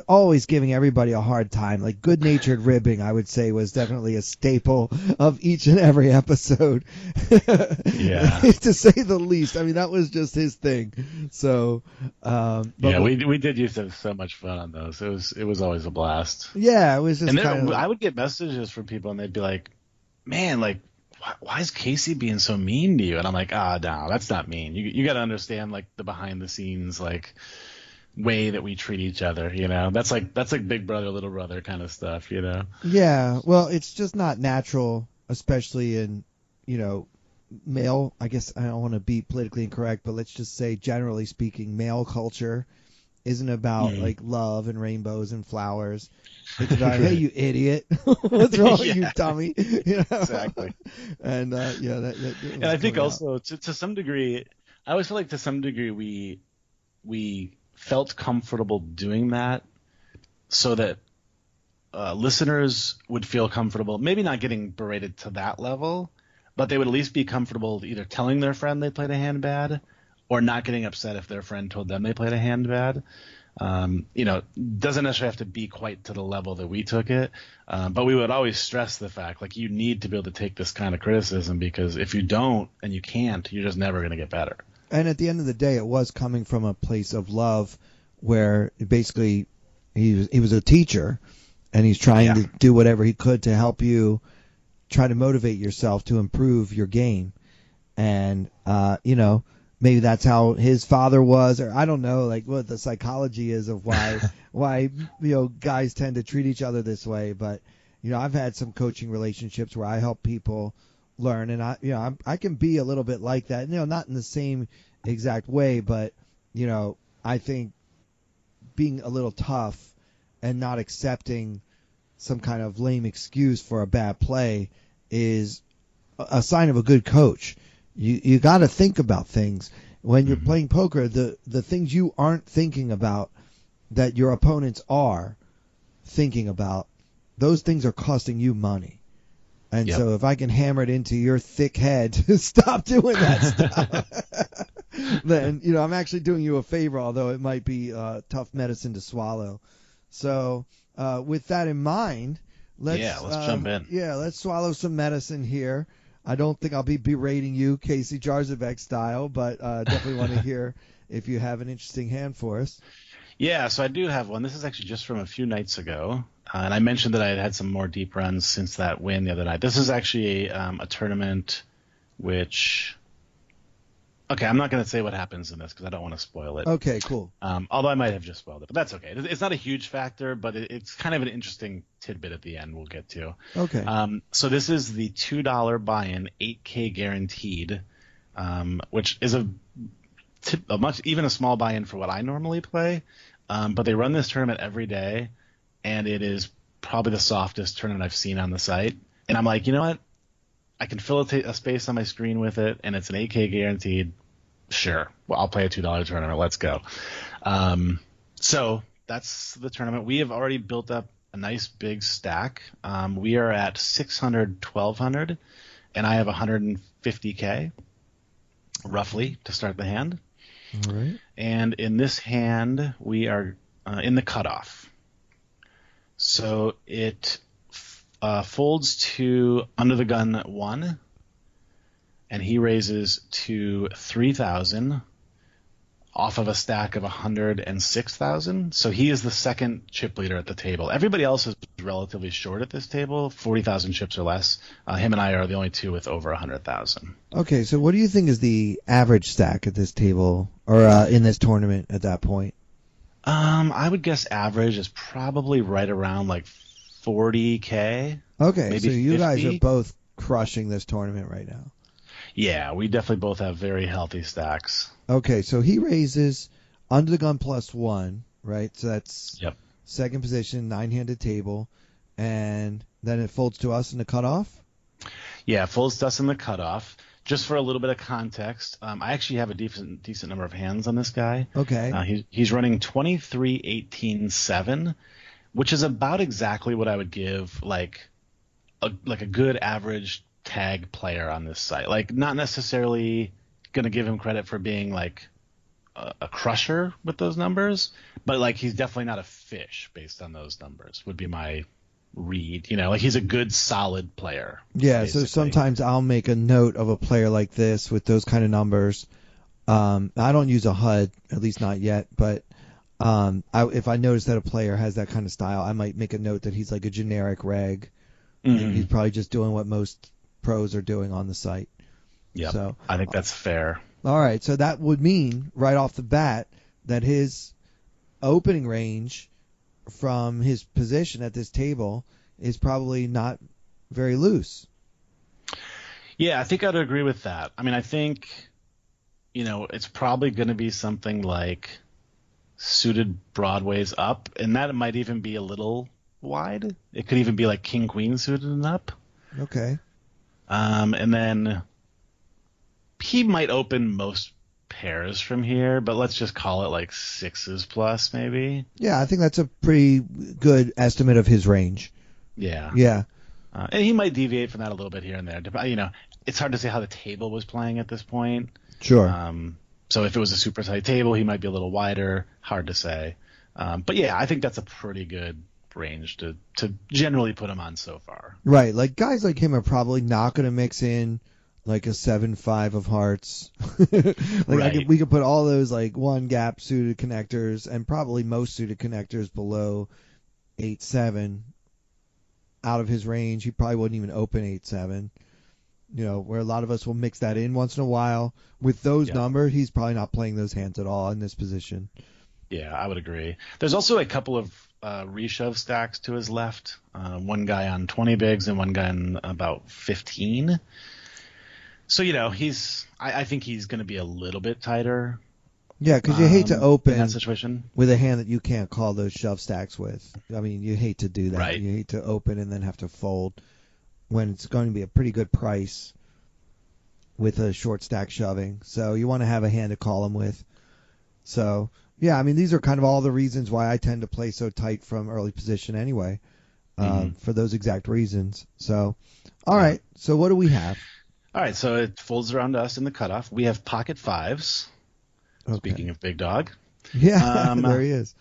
always giving everybody a hard time. Like good-natured ribbing, I would say, was definitely a staple of each and every episode. Yeah. To say the least. I mean, that was just his thing. So, we did used to have so much fun on those. It was always a blast. Yeah, it was just and I would get messages from people, and they'd be like, man, like, why is Casey being so mean to you? And I'm like, no, that's not mean. You got to understand, like, the behind-the-scenes, like, way that we treat each other, that's like big brother little brother kind of stuff. Yeah, well, it's just not natural, especially in male, I guess. I don't want to be politically incorrect, but let's just say generally speaking, male culture isn't about like love and rainbows and flowers. It's about hey, you idiot, what's wrong with you, dummy? Exactly. And and I think also to some degree, I always feel like to some degree we felt comfortable doing that so that listeners would feel comfortable, maybe not getting berated to that level, but they would at least be comfortable either telling their friend they played a hand bad or not getting upset if their friend told them they played a hand bad. Doesn't necessarily have to be quite to the level that we took it, but we would always stress the fact, like, you need to be able to take this kind of criticism, because if you don't and you can't, you're just never going to get better. And at the end of the day, it was coming from a place of love where basically he was a teacher and he's trying to do whatever he could to help you try to motivate yourself to improve your game. And, maybe that's how his father was, or I don't know, like what the psychology is of why guys tend to treat each other this way. But, I've had some coaching relationships where I help people learn, and I can be a little bit like that, not in the same exact way, but I think being a little tough and not accepting some kind of lame excuse for a bad play is a sign of a good coach. You got to think about things when you're playing poker. The things you aren't thinking about that your opponents are thinking about, those things are costing you money. And so if I can hammer it into your thick head to stop doing that stuff, then, I'm actually doing you a favor, although it might be tough medicine to swallow. So with that in mind, let's jump in. Yeah, let's swallow some medicine here. I don't think I'll be berating you, Casey Jarzabek style, but definitely want to hear if you have an interesting hand for us. Yeah, so I do have one. This is actually just from a few nights ago. And I mentioned that I had some more deep runs since that win the other night. This is actually a tournament which – okay, I'm not going to say what happens in this because I don't want to spoil it. Okay, cool. Although I might have just spoiled it, but that's okay. It's not a huge factor, but it's kind of an interesting tidbit at the end we'll get to. Okay. So this is the $2 buy-in, 8K guaranteed, which is even a small buy-in for what I normally play. But they run this tournament every day, and it is probably the softest tournament I've seen on the site. And I'm like, you know what? I can fill a space on my screen with it, and it's an 8K guaranteed. Sure. Well, I'll play a $2 tournament. Let's go. So that's the tournament. We have already built up a nice big stack. We are at 600, 1200, and I have 150K roughly to start the hand. All right. And in this hand, we are in the cutoff. So it folds to under the gun 1, and he raises to 3,000 off of a stack of 106,000. So he is the second chip leader at the table. Everybody else is relatively short at this table, 40,000 chips or less. Him and I are the only two with over 100,000. Okay, so what do you think is the average stack at this table or in this tournament at that point? I would guess average is probably right around like 40K. Okay, maybe so you 50. guys are both crushing this tournament right now. Yeah, we definitely both have very healthy stacks. Okay, so he raises under the gun +1, right? So that's Yep. second position, 9-handed table, and then it folds to us in the cutoff? Yeah, folds to us in the cutoff. Just for a little bit of context, I actually have a decent number of hands on this guy. Okay. He's running 23, 18, 7, which is about exactly what I would give like a good average tag player on this site. Like, not necessarily going to give him credit for being like a crusher with those numbers, but like he's definitely not a fish based on those numbers would be my read. Like he's a good solid player. Yeah, basically. So sometimes I'll make a note of a player like this with those kind of numbers. I don't use a HUD, at least not yet, but if I notice that a player has that kind of style, I might make a note that he's like a generic reg. And he's probably just doing what most pros are doing on the site. Yeah, so I think that's fair. All right, so that would mean right off the bat that his opening range from his position at this table is probably not very loose. Yeah, I think I'd agree with that. I mean, I think, it's probably going to be something like suited broadways up, and that might even be a little wide. It could even be like king queen suited and up. Okay. And then he might open most pairs from here, but let's just call it like 6s plus maybe. Yeah, I think that's a pretty good estimate of his range. Yeah. Yeah. And he might deviate from that a little bit here and there. It's hard to say how the table was playing at this point. Sure. So if it was a super tight table, he might be a little wider. Hard to say. But yeah, I think that's a pretty good range to generally put him on so far. Right. Like guys like him are probably not going to mix in like a 7-5 of hearts. Right. We could put all those like one gap suited connectors and probably most suited connectors below 8-7 out of his range. He probably wouldn't even open 8-7. Where a lot of us will mix that in once in a while. With those numbers, he's probably not playing those hands at all in this position. Yeah, I would agree. There's also a couple of reshove stacks to his left. One guy on 20 bigs and one guy on about 15. So, I think he's going to be a little bit tighter. Yeah, because you hate to open in that situation with a hand that you can't call those shove stacks with. I mean, you hate to do that. Right. You hate to open and then have to fold when it's going to be a pretty good price with a short stack shoving. So you want to have a hand to call them with. So, yeah, I mean, these are kind of all the reasons why I tend to play so tight from early position anyway, for those exact reasons. So, all right. So what do we have? All right, so it folds around us in the cutoff. We have pocket 5s. Okay. Speaking of big dog. Yeah, there he is.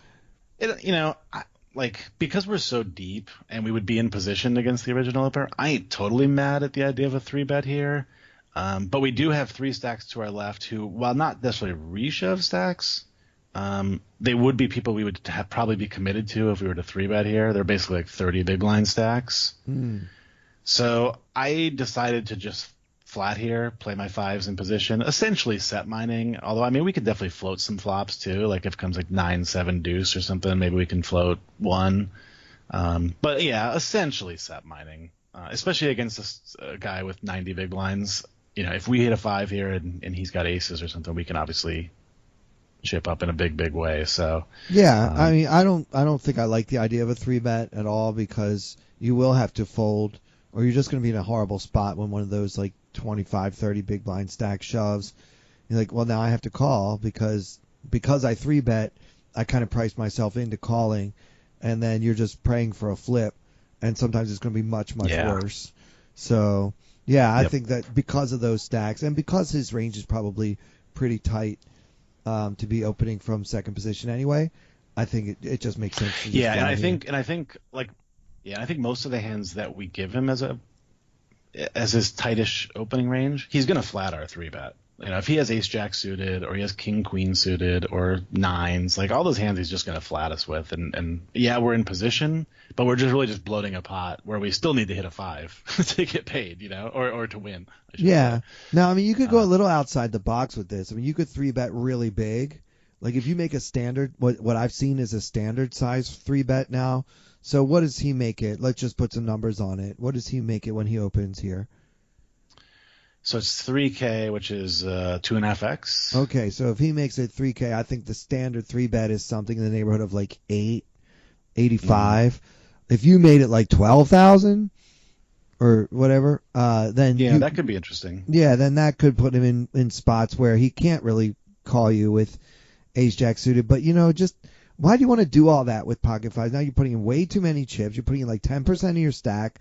Because we're so deep and we would be in position against the original opener, I ain't totally mad at the idea of a 3-bet here. But we do have 3 stacks to our left who, while not necessarily reshove stacks, they would be people we would probably be committed to if we were to 3-bet here. They're basically like 30 big blind stacks. So I decided to just flat here, play my 5s in position, essentially set mining. Although, I mean, we could definitely float some flops too. Like if it comes like 9-7 deuce or something, maybe we can float 1. But yeah, essentially set mining, especially against a guy with 90 big blinds. If we hit a 5 here and he's got aces or something, we can obviously chip up in a big way. So yeah, I mean, I don't think I like the idea of a 3-bet at all because you will have to fold, or you're just going to be in a horrible spot when one of those like 25, 30 big blind stack shoves. You're like, well, now I have to call because I 3-bet, I kind of priced myself into calling, and then you're just praying for a flip, and sometimes it's going to be much worse. So yeah, I think that because of those stacks and because his range is probably pretty tight to be opening from second position anyway, I think it just makes sense. To and I think most of the hands that we give him as his tightish opening range, he's going to flat our 3-bet. If he has ace jack suited or he has king queen suited or nines, like all those hands he's just going to flat us with. And we're in position, but we're just really just bloating a pot where we still need to hit a 5 to get paid, or to win. Yeah. Now, I mean, you could go a little outside the box with this. I mean, you could 3-bet really big. Like if you make a standard, what I've seen is a standard size 3-bet now. So what does he make it? Let's just put some numbers on it. What does he make it when he opens here? So it's 3K, which is 2.5x. Okay, so if he makes it 3K, I think the standard 3-bet is something in the neighborhood of like 885. Mm-hmm. If you made it like 12,000 or whatever, then that could be interesting. Yeah, then that could put him in spots where he can't really call you with ace jack suited. But just why do you want to do all that with pocket fives? Now you're putting in way too many chips. You're putting in like 10% of your stack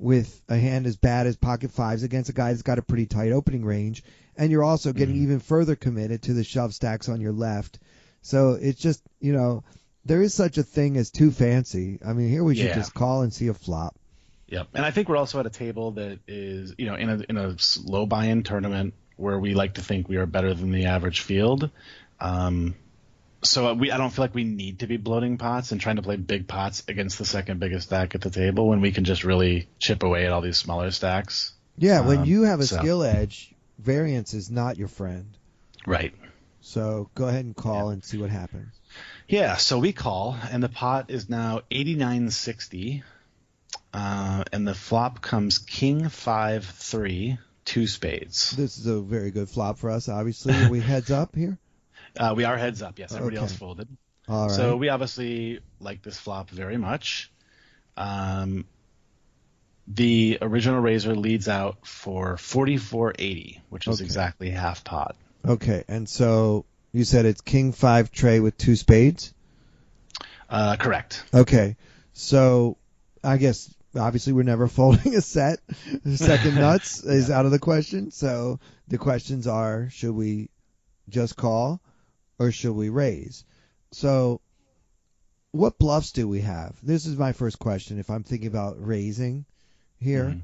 with a hand as bad as pocket fives against a guy that's got a pretty tight opening range, and you're also getting even further committed to the shove stacks on your left. So it's just, there is such a thing as too fancy. I mean, here we should just call and see a flop. Yep, and I think we're also at a table that is, in a low buy-in tournament where we like to think we are better than the average field. So I don't feel like we need to be bloating pots and trying to play big pots against the second biggest stack at the table when we can just really chip away at all these smaller stacks. Yeah, when you have a skill edge, variance is not your friend. Right. So go ahead and call and see what happens. Yeah, so we call, and the pot is now 89.60, and the flop comes king 5-3, 2 spades. This is a very good flop for us, obviously. Are we heads up here? We are heads up, yes. Everybody else folded. All right. So we obviously like this flop very much. The original raiser leads out for 44.80, which is exactly half pot. Okay, and so you said it's king 5 tray with 2 spades? Correct. Okay, so I guess obviously we're never folding a set. The second nuts is out of the question. So the questions are, should we just call or should we raise? So what bluffs do we have? This is my first question if I'm thinking about raising here.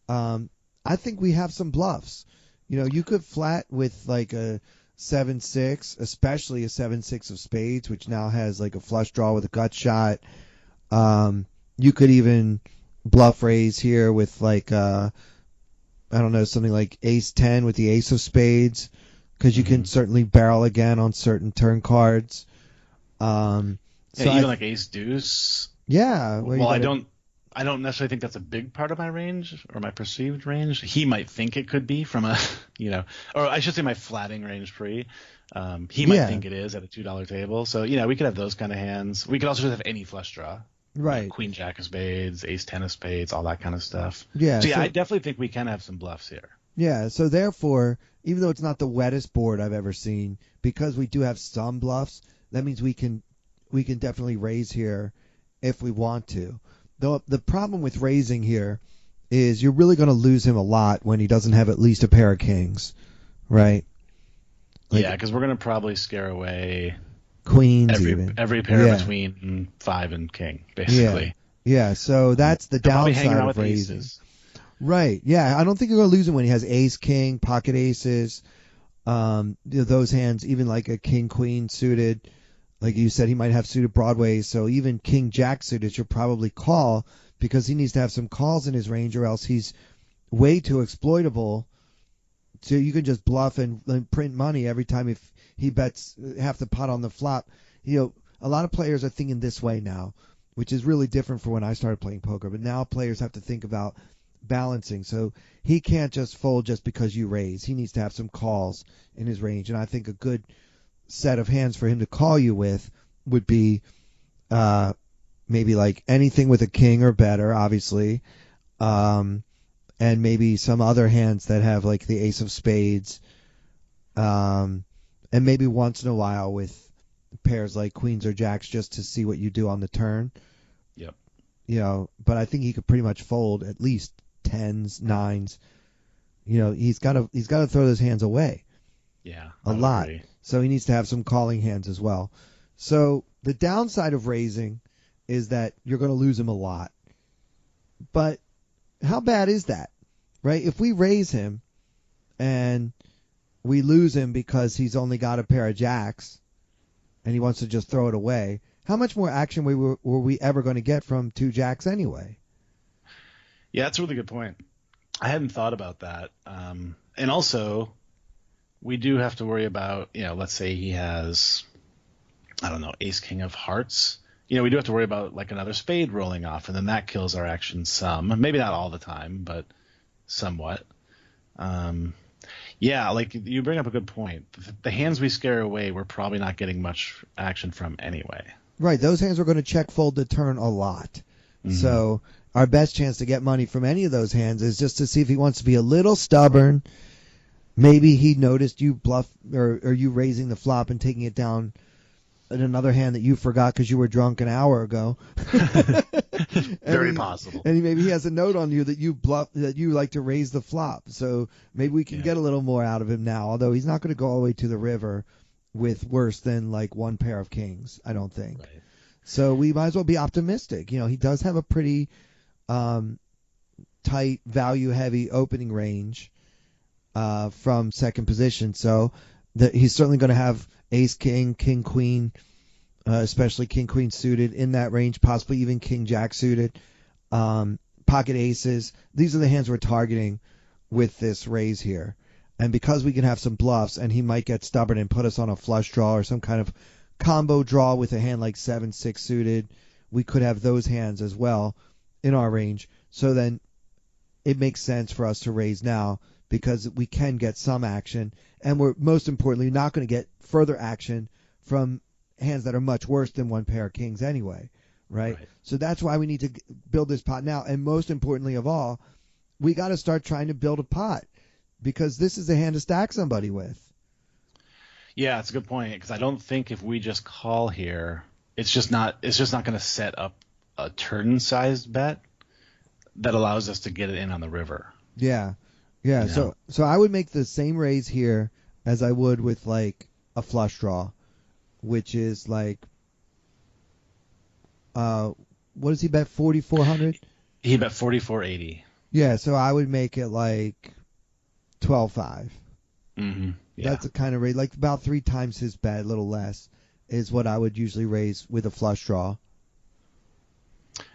I think we have some bluffs. You could flat with like a 7-6, especially a 7-6 of spades, which now has like a flush draw with a gut shot. You could even bluff raise here with like something like ace 10 with the ace of spades, because you can certainly barrel again on certain turn cards. Even like ace deuce. Yeah. Well, I don't necessarily think that's a big part of my range or my perceived range. He might think it could be from a, or I should say my flatting range pre. He might think it is at a $2 table. So, we could have those kind of hands. We could also just have any flush draw. Right. Queen jack of spades, ace 10 of spades, all that kind of stuff. Yeah. So, I definitely think we can have some bluffs here. Yeah. So therefore, even though it's not the wettest board I've ever seen, because we do have some bluffs, that means we can definitely raise here if we want to. Though the problem with raising here is you're really going to lose him a lot when he doesn't have at least a pair of kings, right? Because we're going to probably scare away queens every pair between 5 and king, basically. Yeah. So that's the downside of with raising. Aces. Right. Yeah. I don't think you're going to lose him when he has ace, king, pocket aces. Those hands, even like a king, queen suited. Like you said, he might have suited broadways. So even king, jack suited, you'll probably call because he needs to have some calls in his range, or else he's way too exploitable. So you can just bluff and print money every time if he bets half the pot on the flop. A lot of players are thinking this way now, which is really different from when I started playing poker. But now players have to think about balancing. So he can't just fold just because you raise. He needs to have some calls in his range. And I think a good set of hands for him to call you with would be maybe like anything with a king or better, obviously, and maybe some other hands that have like the ace of spades, and maybe once in a while with pairs like queens or jacks just to see what you do on the turn. Yep. But I think he could pretty much fold at least tens, nines. He's got to throw those hands away. Yeah. A lot. Agree. So he needs to have some calling hands as well. So the downside of raising is that you're going to lose him a lot. But how bad is that? Right? If we raise him and we lose him because he's only got a pair of jacks and he wants to just throw it away, how much more action were we ever going to get from 2 jacks anyway? Yeah, that's a really good point. I hadn't thought about that. And also, we do have to worry about, let's say he has, I don't know, ace king of hearts. We do have to worry about like another spade rolling off, and then that kills our action some. Maybe not all the time, but somewhat. Yeah, like you bring up a good point. The hands we scare away, we're probably not getting much action from anyway. Right, those hands are going to check fold the turn a lot. Mm-hmm. So our best chance to get money from any of those hands is just to see if he wants to be a little stubborn. Maybe he noticed you bluff or you raising the flop and taking it down in another hand that you forgot because you were drunk an hour ago. Very possible. And maybe he has a note on you that you like to raise the flop. So maybe we can get a little more out of him now, although he's not going to go all the way to the river with worse than like 1 pair of kings, I don't think. Right. So we might as well be optimistic. He does have a pretty tight, value-heavy opening range from second position. So he's certainly going to have ace-king, king-queen, especially king-queen suited in that range, possibly even king-jack suited, pocket aces. These are the hands we're targeting with this raise here. And because we can have some bluffs, and he might get stubborn and put us on a flush draw or some kind of combo draw with a hand like 7-6 suited, we could have those hands as well in our range. So then it makes sense for us to raise now because we can get some action, and we're most importantly not going to get further action from hands that are much worse than 1 pair of kings anyway, right? So that's why we need to build this pot now, and most importantly of all, we got to start trying to build a pot because this is a hand to stack somebody with. Yeah, that's a good point because I don't think if we just call here, it's just not going to set up a turn-sized bet that allows us to get it in on the river. Yeah. So I would make the same raise here as I would with like a flush draw, which is like, what does he bet? 4,400. He bet 4,480. Yeah, so I would make it like 12.5. Mm-hmm. Yeah. That's a kind of raise, like about 3 times his bet, a little less, is what I would usually raise with a flush draw.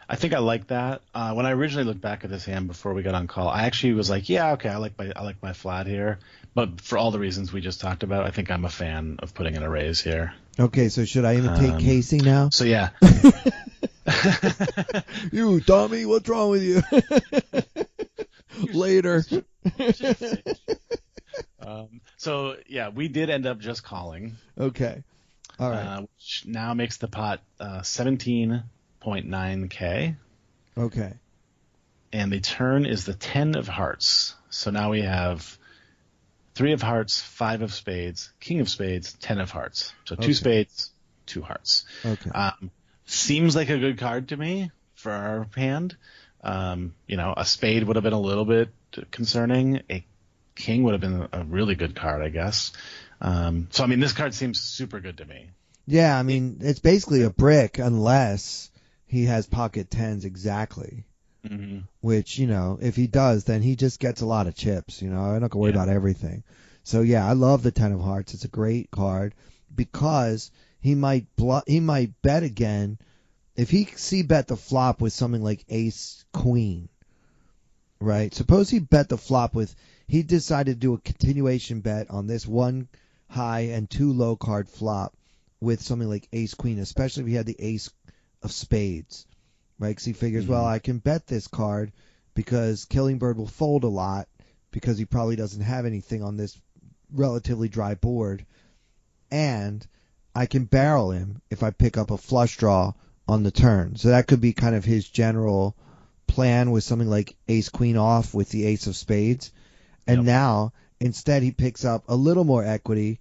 I think I like that. When I originally looked back at this hand before we got on call, I actually was like, yeah, okay, I like my flat here. But for all the reasons we just talked about, I think I'm a fan of putting in a raise here. Okay, so should I imitate Casey now? So yeah. You dummy, what's wrong with you? Later. So yeah, we did end up just calling. Okay. All right. Which now makes the pot 17.9K. Okay. And the turn is the 10 of hearts. So now we have 3 of hearts, 5 of spades, king of spades, 10 of hearts. So 2 spades, 2 hearts. Okay. Seems like a good card to me for our hand. A spade would have been a little bit concerning. A king would have been a really good card, I guess. This card seems super good to me. Yeah, it's basically a brick unless he has pocket tens exactly. Mm-hmm. Which, if he does, then he just gets a lot of chips. I'm not going to worry about everything. So, yeah, I love the 10 of hearts. It's a great card because he might bet again. If he bet the flop with something like ace queen, right? Suppose he bet the flop with, he decided to do a continuation bet on this 1 high and 2 low card flop with something like ace queen, especially if he had the ace of spades, right? Because he figures, well, I can bet this card because Killingbird will fold a lot because he probably doesn't have anything on this relatively dry board, and I can barrel him if I pick up a flush draw on the turn. So that could be kind of his general plan with something like ace queen off with the ace of spades. And now, instead, he picks up a little more equity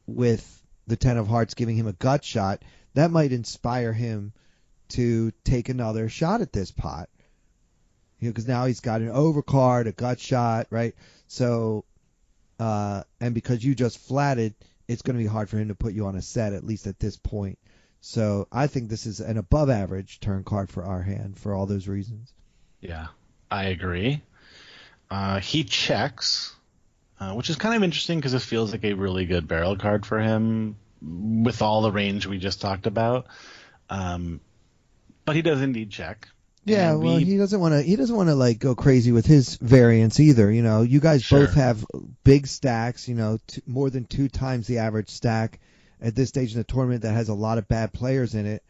with the 10 of hearts giving him a gut shot, that might inspire him to take another shot at this pot. Because now he's got an overcard, a gut shot, right? So, and because you just flatted, it's going to be hard for him to put you on a set, at least at this point. So I think this is an above average turn card for our hand for all those reasons. Yeah, I agree. He checks, which is kind of interesting because it feels like a really good barrel card for him with all the range we just talked about. But he does indeed check. Yeah, well, he doesn't want to like go crazy with his variance either. You know, you guys both have big stacks. You know, more than 2 times the average stack at this stage in the tournament that has a lot of bad players in it.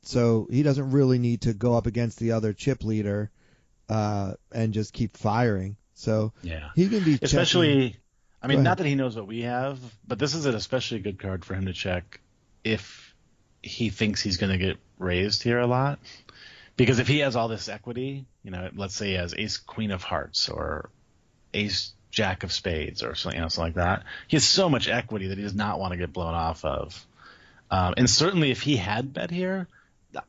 So he doesn't really need to go up against the other chip leader and just keep firing. So he can be especially. I mean, not that he knows what we have, but this is an especially good card for him to check if he thinks he's going to get raised here a lot. Because if he has all this equity, you know, let's say he has ace queen of hearts or ace jack of spades or something else like that, he has so much equity that he does not want to get blown off of. And certainly if he had bet here,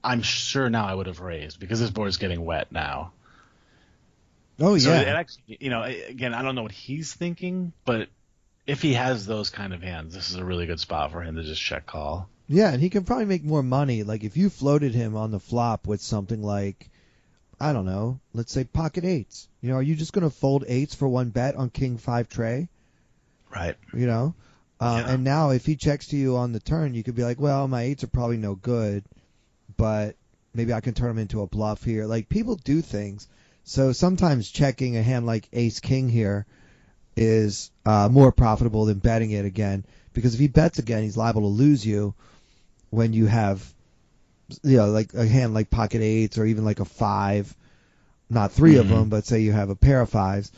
I'm sure now I would have raised because this board is getting wet now. Oh, yeah. So it actually, you know, again, I don't know what he's thinking, but if he has those kind of hands, this is a really good spot for him to just check call. Yeah, and he can probably make more money. Like if you floated him on the flop with something like, I don't know, let's say pocket eights. You know, are you just going to fold eights for one bet on king 5 tray? Right. You know? And now if he checks to you on the turn, you could be like, well, my eights are probably no good, but maybe I can turn them into a bluff here. Like people do things. So sometimes checking a hand like ace king here is more profitable than betting it again. Because if he bets again, he's liable to lose you when you have, you know, like a hand like pocket eights or even like a 5, not 3 of them, but say you have a pair of 5s.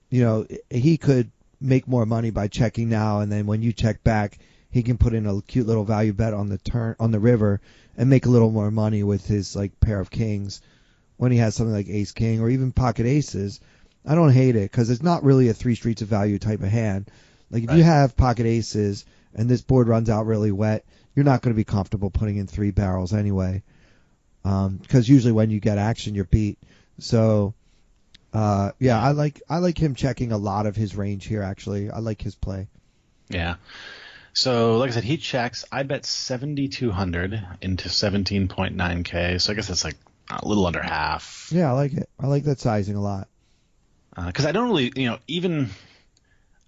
You know, he could make more money by checking now, and then when you check back, he can put in a cute little value bet on the turn on the river and make a little more money with his like pair of kings when he has something like ace king or even pocket aces. I don't hate it because it's not really a 3 streets of value type of hand. Like if you have pocket aces and this board runs out really wet, you're not going to be comfortable putting in 3 barrels anyway. Because usually when you get action, you're beat. So, I like him checking a lot of his range here. Actually, I like his play. Yeah. So, like I said, he checks. I bet 7,200 into 17.9K. So I guess that's like a little under half. Yeah, I like it. I like that sizing a lot. Because I don't really, you know, even.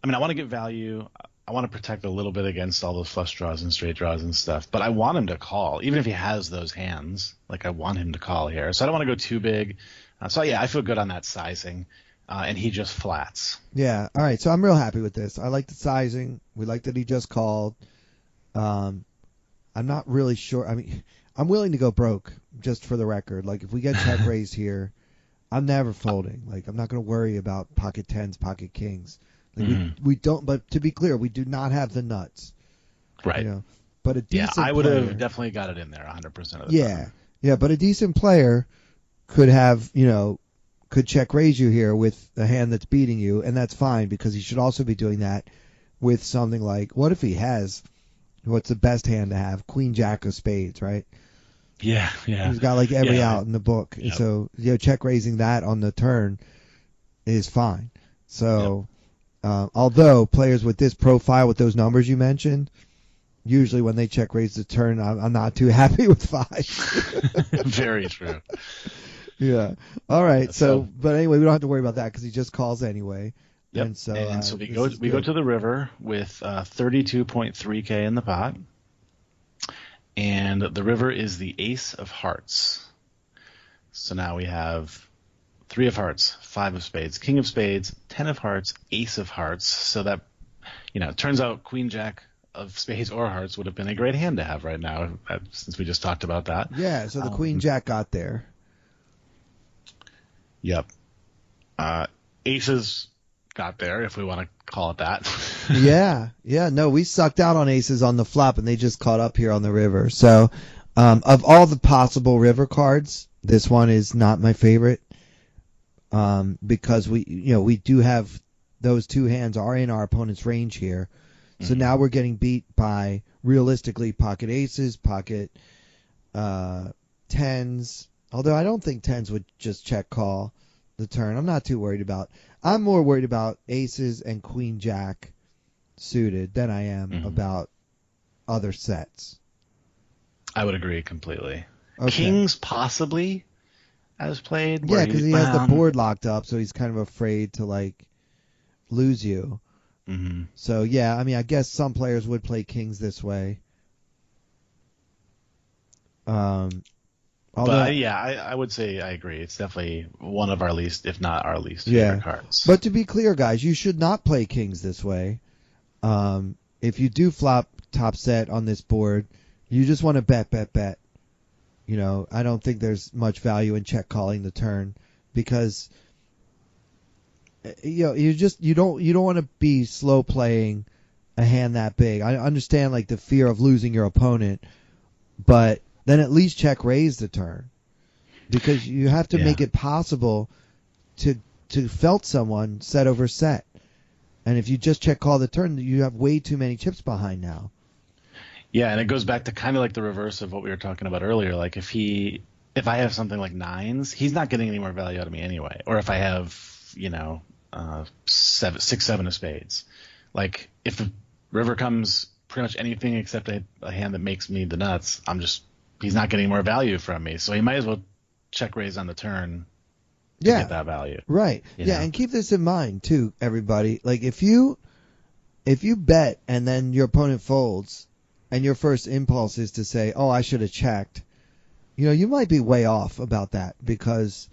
I mean, I want to get value. I want to protect a little bit against all those flush draws and straight draws and stuff. But I want him to call, even if he has those hands. Like, I want him to call here. So I don't want to go too big. I feel good on that sizing. And he just flats. Yeah. All right. So I'm real happy with this. I like the sizing. We like that he just called. I'm not really sure. I mean, I'm willing to go broke, just for the record. Like, if we get check raised here, I'm never folding. Like, I'm not going to worry about pocket 10s, pocket kings. Like we don't, but to be clear, we do not have the nuts. Right. You know, but a decent I would player, have definitely got it in there 100% of the time. Yeah, but a decent player could have, you know, could check raise you here with a hand that's beating you, and that's fine because he should also be doing that with something like, what if he has, what's the best hand to have? Queen Jack of spades, right? Yeah. He's got like every out in the book. Yep. So, you know, check raising that on the turn is fine. So, although players with this profile, with those numbers you mentioned, usually when they check raise the turn, I'm not too happy with 5. Very true. Yeah. All right. So, but anyway, we don't have to worry about that because he just calls anyway. Yep. And so, we go to the river with 32.3K in the pot, and the river is the ace of hearts. So now we have 3 of hearts, 5 of spades, king of spades, 10 of hearts, ace of hearts. So that, you know, it turns out queen jack of spades or hearts would have been a great hand to have right now, since we just talked about that. Yeah, so the queen jack got there. Yep. Aces got there, if we want to call it that. Yeah. No, we sucked out on aces on the flop, and they just caught up here on the river. So, of all the possible river cards, this one is not my favorite. Because we do have those 2 hands are in our opponent's range here. So now we're getting beat by realistically pocket aces, pocket tens. Although I don't think tens would just check call the turn. I'm not too worried about. I'm more worried about aces and queen jack suited than I am about other sets. I would agree completely. Okay. Kings possibly as played. Yeah, because he has the board locked up, so he's kind of afraid to like lose you. Mm-hmm. So yeah, I mean, I guess some players would play kings this way. But yeah, I would say I agree. It's definitely one of our least, if not our least, favorite cards. But to be clear, guys, you should not play kings this way. If you do flop top set on this board, you just want to bet. You know, I don't think there's much value in check calling the turn because you know you don't want to be slow playing a hand that big. I understand like the fear of losing your opponent, but then at least check raise the turn because you have to make it possible to felt someone set over set. And if you just check call the turn, you have way too many chips behind now. Yeah, and it goes back to kind of like the reverse of what we were talking about earlier. Like if I have something like nines, he's not getting any more value out of me anyway. Or if I have, you know, 6, 7 of spades. Like if the river comes pretty much anything except a hand that makes me the nuts, he's not getting more value from me. So he might as well check raise on the turn to get that value. Right. Yeah, and keep this in mind too, everybody. Like if you bet and then your opponent folds and your first impulse is to say, "Oh, I should have checked." You know, you might be way off about that because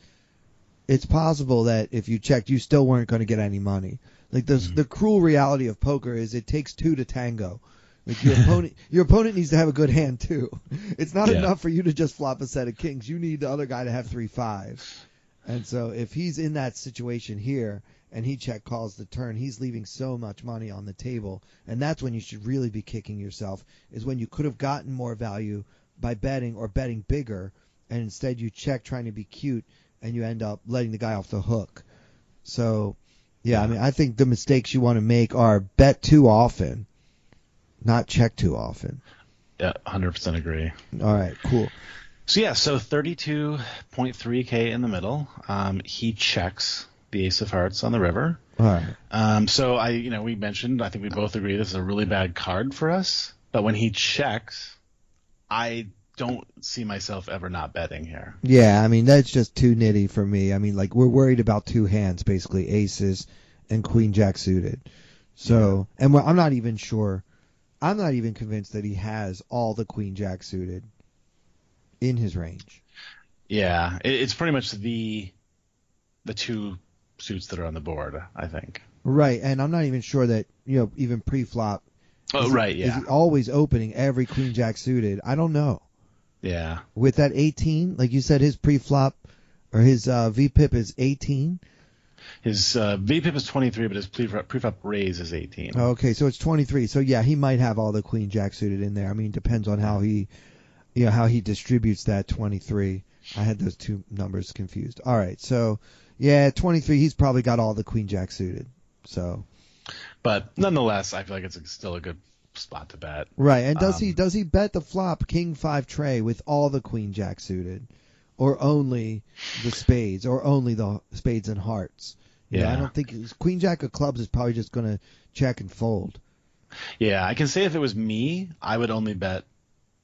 it's possible that if you checked, you still weren't going to get any money. Like the cruel reality of poker is it takes two to tango. Like your opponent needs to have a good hand too. It's not enough for you to just flop a set of kings. You need the other guy to have 3 5s. And so if he's in that situation here and he check calls the turn, he's leaving so much money on the table. And that's when you should really be kicking yourself, is when you could have gotten more value by betting or betting bigger, and instead you check trying to be cute and you end up letting the guy off the hook. So, yeah, I mean, I think the mistakes you want to make are bet too often, not check too often. Yeah, 100% agree. All right, cool. So 32.3K in the middle. He checks the ace of hearts on the river. All right. So we mentioned, I think we both agree this is a really bad card for us. But when he checks, I don't see myself ever not betting here. Yeah, I mean, that's just too nitty for me. I mean, like, we're worried about two hands, basically, aces and queen jack suited. So, and I'm not even convinced that he has all the queen jack suited in his range. Yeah, it's pretty much the two suits that are on the board, I think. Right, and I'm not even sure that, even pre-flop. Oh, right, yeah. Is he always opening every queen jack suited? I don't know. Yeah. With that 18, like you said, his pre-flop or his VPIP is 18. His VPIP is 23, but his pre-flop raise is 18. Okay, so it's 23. So yeah, he might have all the queen jack suited in there. I mean, it depends on how he distributes that 23. I had those two numbers confused. All right, so yeah, 23. He's probably got all the queen jack suited. So, but nonetheless, I feel like it's still a good spot to bet. Right, and does he bet the flop king 5 tray with all the queen jack suited, or only the spades, or only the spades and hearts? I don't think queen jack of clubs is probably just going to check and fold. Yeah, I can say if it was me, I would only bet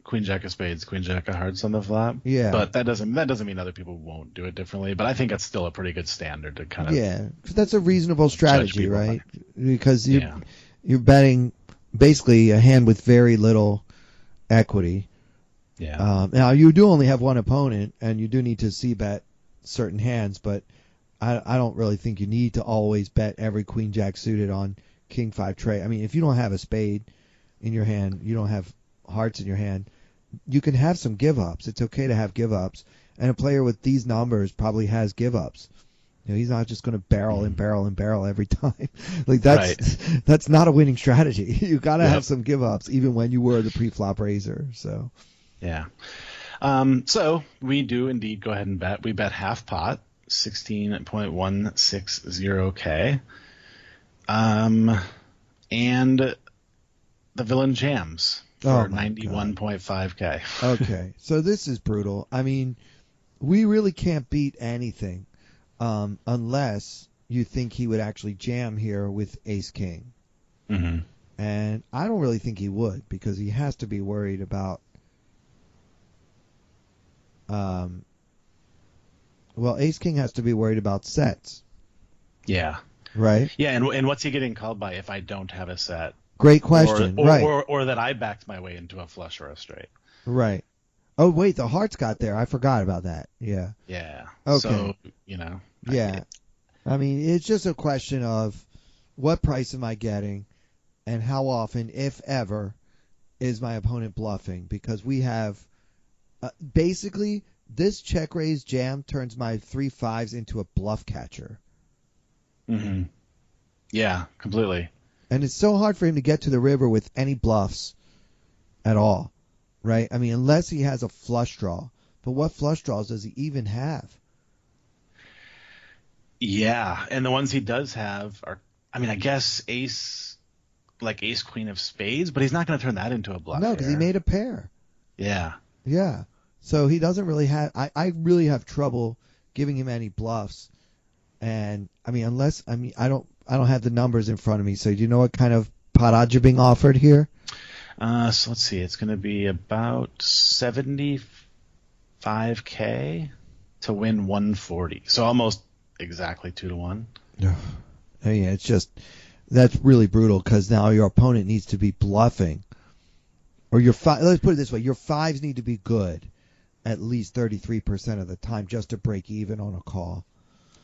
queen jack of spades, queen jack of hearts on the flop. Yeah, but that doesn't mean other people won't do it differently. But I think that's still a pretty good standard to kind of because that's a reasonable strategy, right? Because you're betting basically a hand with very little equity. Yeah. Now you do only have one opponent, and you do need to c-bet certain hands, but I don't really think you need to always bet every queen jack suited on king 5 tray. I mean, if you don't have a spade in your hand, you don't have hearts in your hand, you can have some give ups. It's okay to have give ups, and a player with these numbers probably has give ups. He's not just going to barrel and barrel and barrel every time. Like that's not a winning strategy. You got to have some give ups, even when you were the pre-flop raiser. So yeah. So we do indeed go ahead and bet. We bet half pot, 16.160K. And the villain jams for 91.5K. Okay, so this is brutal. I mean, we really can't beat anything unless you think he would actually jam here with Ace King. Mm-hmm. And I don't really think he would, because he has to be worried about Ace King has to be worried about sets. Yeah. Right? Yeah, and what's he getting called by if I don't have a set? Great question. Right. Or that I backed my way into a flush or a straight. Right. Oh, wait, the hearts got there. I forgot about that. Yeah. Yeah. Okay. So, Yeah. I mean, it's just a question of what price am I getting and how often, if ever, is my opponent bluffing? Because we have basically this check raise jam turns my 3-5s into a bluff catcher. Mm-hmm. Yeah, completely. And it's so hard for him to get to the river with any bluffs at all, right? I mean, unless he has a flush draw. But what flush draws does he even have? Yeah, and the ones he does have are, I mean, I guess ace queen of spades, but he's not going to turn that into a bluff. No, because he made a pair. Yeah. Yeah. So he doesn't really have, I really have trouble giving him any bluffs. And I mean, I don't have the numbers in front of me. So do you know what kind of pot odds are being offered here? So let's see. It's going to be about 75K to win 140. So almost exactly 2-1. Yeah, it's just, that's really brutal, because now your opponent needs to be bluffing. Or let's put it this way, your fives need to be good at least 33% of the time just to break even on a call.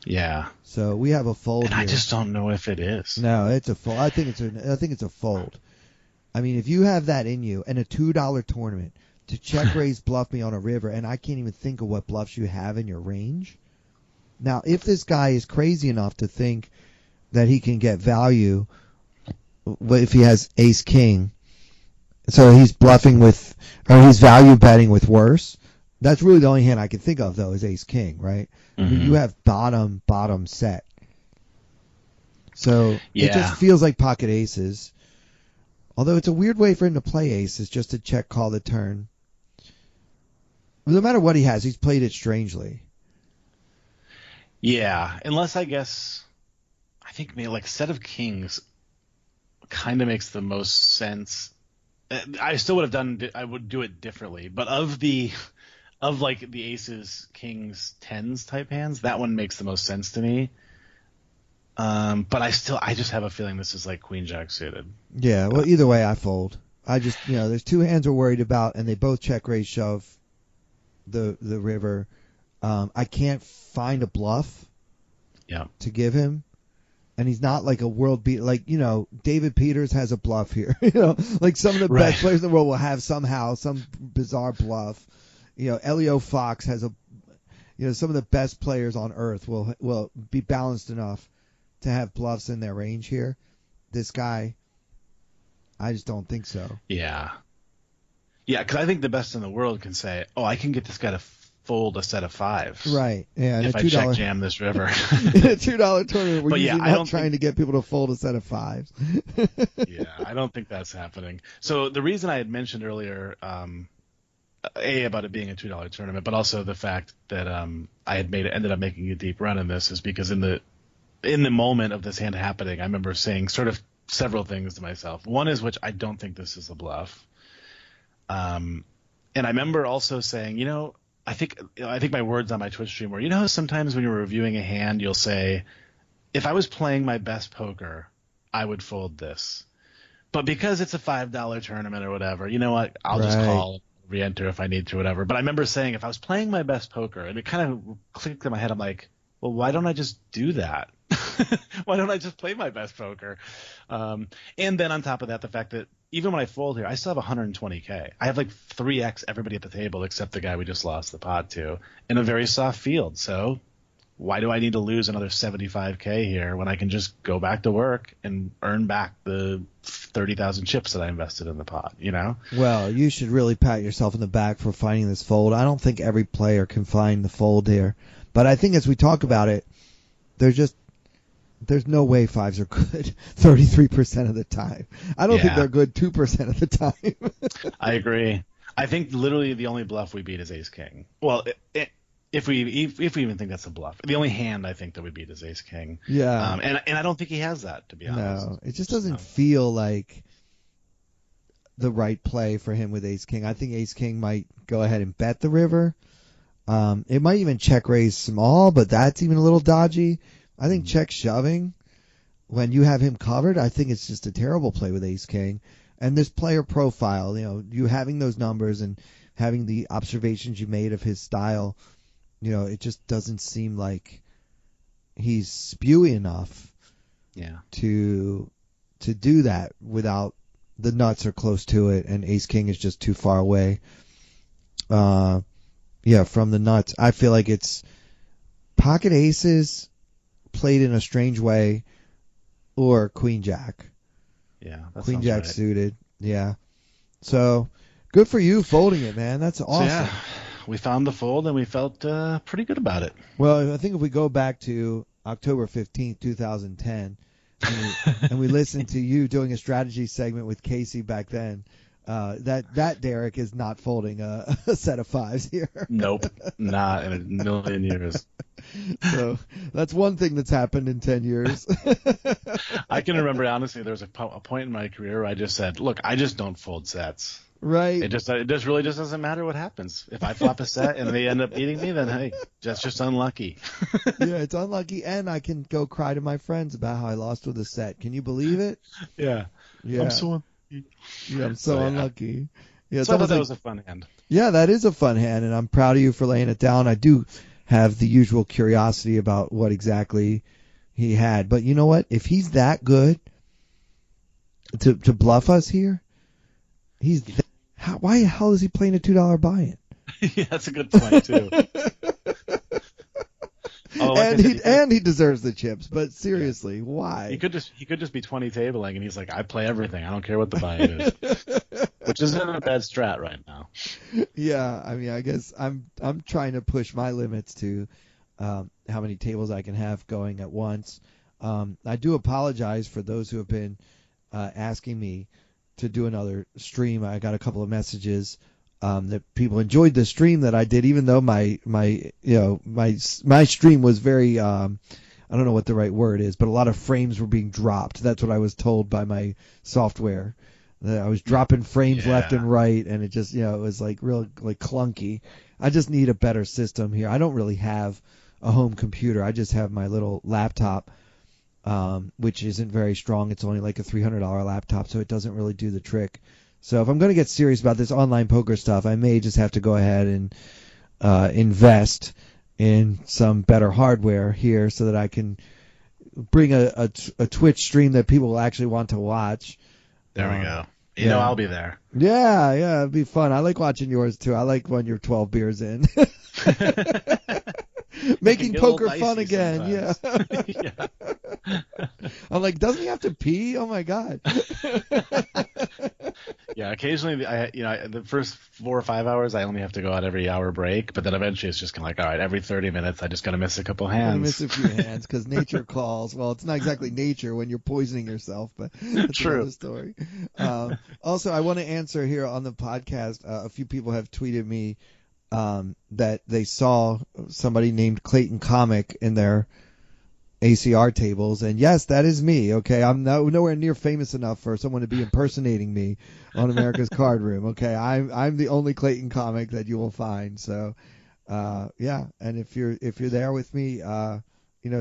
Yeah. So we have a fold and here. I just don't know if it is. No, it's a fold. I think it's a fold. I mean, if you have that in you and a $2 tournament to check raise bluff me on a river, and I can't even think of what bluffs you have in your range. Now, if this guy is crazy enough to think that he can get value, if he has ace king, so he's bluffing with, or he's value betting with worse. That's really the only hand I can think of, though, is ace king, right? Mm-hmm. I mean, you have bottom set. So yeah. It just feels like pocket aces. Although it's a weird way for him to play aces, just to check call the turn. No matter what he has, he's played it strangely. Yeah, unless I think maybe like set of kings kind of makes the most sense. I still I would do it differently, but of the aces, kings, tens type hands, that one makes the most sense to me. But I just have a feeling this is like queen jack suited. Yeah, well, either way, I fold. I just, there's two hands we're worried about, and they both check raise shove the river. I can't find a bluff to give him. And he's not like a world beat, like, David Peters has a bluff here. Like some of the best players in the world will have somehow some bizarre bluff. Elio Fox has some of the best players on earth will be balanced enough to have bluffs in their range here. This guy, I just don't think so. Yeah. Yeah, because I think the best in the world can say, oh, I can get this guy to fold a set of fives. Right. Yeah. If I check jam this river. In a $2 tournament, we're usually not trying to get people to fold a set of fives. Yeah, I don't think that's happening. So the reason I had mentioned earlier, about it being a $2 tournament, but also the fact that I had ended up making a deep run in this is because in the moment of this hand happening, I remember saying sort of several things to myself. One is which I don't think this is a bluff. And I remember also saying, I think my words on my Twitch stream were, how sometimes when you're reviewing a hand, you'll say, if I was playing my best poker, I would fold this. But because it's a $5 tournament or whatever, you know what? I'll just call, re-enter if I need to, whatever. But I remember saying, if I was playing my best poker, and it kind of clicked in my head, I'm like, well, why don't I just do that? Why don't I just play my best poker? And then on top of that, the fact that even when I fold here, I still have 120K. I have like 3x everybody at the table except the guy we just lost the pot to in a very soft field. So why do I need to lose another 75K here when I can just go back to work and earn back the 30,000 chips that I invested in the pot, Well, you should really pat yourself in the back for finding this fold. I don't think every player can find the fold here. But I think as we talk about it, there's just there's no way fives are good 33% of the time. I don't think Yeah. they're good 2% of the time. I agree. I think literally the only bluff we beat is ace king. Well, if we even think that's a bluff, the only hand I think that we beat is ace king. Yeah. And I don't think he has that, to be honest. No, it just doesn't feel like the right play for him with ace king. I think ace king might go ahead and bet the river. It might even check raise small, but that's even a little dodgy. I think check shoving when you have him covered, I think it's just a terrible play with ace king. And this player profile, you having those numbers and having the observations you made of his style, it just doesn't seem like he's spewy enough to do that without the nuts are close to it and ace king is just too far away. From the nuts. I feel like it's pocket aces played in a strange way or queen jack. Yeah, that queen sounds jack right. suited. Yeah. So good for you folding it, man. That's awesome. So, yeah, we found the fold and we felt pretty good about it. Well, I think if we go back to October 15th, 2010, and we listened to you doing a strategy segment with Casey back then, that Derek is not folding a set of fives here. Nope, not in a million years. So that's one thing that's happened in 10 years. I can remember, honestly, there was a point in my career where I just said, look, I just don't fold sets. Right. It just really just doesn't matter what happens. If I flop a set and they end up beating me, then hey, that's just unlucky. Yeah, it's unlucky, and I can go cry to my friends about how I lost with a set. Can you believe it? Yeah. Yeah. I'm so unlucky. Yeah, I'm so unlucky. Yeah, So I thought that was a fun hand. Yeah, that is a fun hand, and I'm proud of you for laying it down. I do have the usual curiosity about what exactly he had, but you know what? If he's that good to bluff us here, why the hell is he playing a $2 buy-in? Yeah, that's a good point too. And he deserves the chips, but seriously, why? He could just be 20 tabling, and he's like, I play everything. I don't care what the buy-in is, which isn't a bad strat right now. Yeah, I mean, I guess I'm trying to push my limits to how many tables I can have going at once. I do apologize for those who have been asking me to do another stream. I got a couple of messages that people enjoyed the stream that I did, even though my stream was very I don't know what the right word is, but a lot of frames were being dropped. That's what I was told by my software. That I was dropping frames left and right, and it just it was like real clunky. I just need a better system here. I don't really have a home computer. I just have my little laptop, which isn't very strong. It's only like a $300 laptop, so it doesn't really do the trick. So if I'm going to get serious about this online poker stuff, I may just have to go ahead and invest in some better hardware here so that I can bring a Twitch stream that people will actually want to watch. There we go. You know I'll be there. Yeah, it'd be fun. I like watching yours too. I like when you're 12 beers in. Making poker fun again. Yeah. I'm like, doesn't he have to pee? Oh my god. Yeah, occasionally, the first 4 or 5 hours, I only have to go out every hour break, but then eventually it's just kind of like, all right, every 30 minutes, I just got to miss a couple hands. Miss a few hands because nature calls. Well, it's not exactly nature when you're poisoning yourself, but that's True. another story. Also, I want to answer here on the podcast. A few people have tweeted me that they saw somebody named Clayton Comic in their ACR tables, and yes, that is me. Okay, I'm nowhere near famous enough for someone to be impersonating me on America's Card Room. Okay, I'm the only Clayton Comic that you will find. So, yeah, and if you're there with me,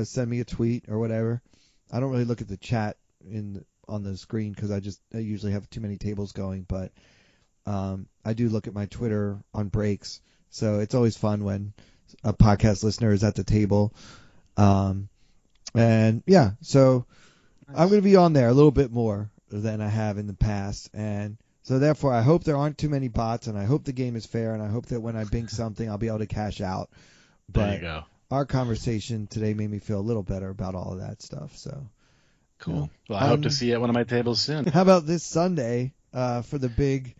send me a tweet or whatever. I don't really look at the chat on the screen because I usually have too many tables going, but I do look at my Twitter on breaks. So it's always fun when a podcast listener is at the table. And yeah, so nice. I'm going to be on there a little bit more than I have in the past. And so therefore, I hope there aren't too many bots, and I hope the game is fair, and I hope that when I bink something, I'll be able to cash out. But there you go. Our conversation today made me feel a little better about all of that stuff. So cool. Well, I hope to see you at one of my tables soon. How about this Sunday for the big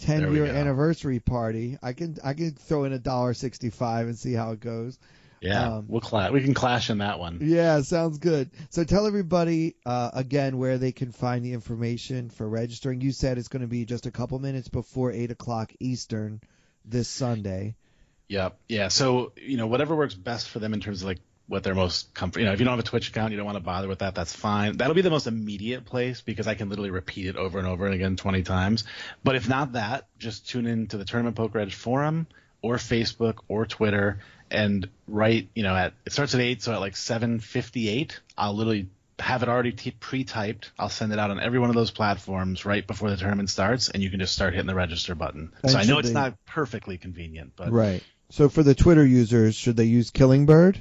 10-year anniversary party? I can throw in $1.65 and see how it goes. Yeah, we can clash in that one. Yeah, sounds good. So tell everybody again where they can find the information for registering. You said it's going to be just a couple minutes before 8 o'clock Eastern this Sunday. Yep. Yeah. So, whatever works best for them in terms of like what they're most comfortable. If you don't have a Twitch account, you don't want to bother with that, that's fine. That'll be the most immediate place because I can literally repeat it over and over and again 20 times. But if not that, just tune in to the Tournament Poker Edge forum or Facebook or Twitter. And it starts at 8, so at like 7:58, I'll literally have it already pre-typed. I'll send it out on every one of those platforms right before the tournament starts, and you can just start hitting the register button. So I know it's not perfectly convenient, but right. So for the Twitter users, should they use Killingbird?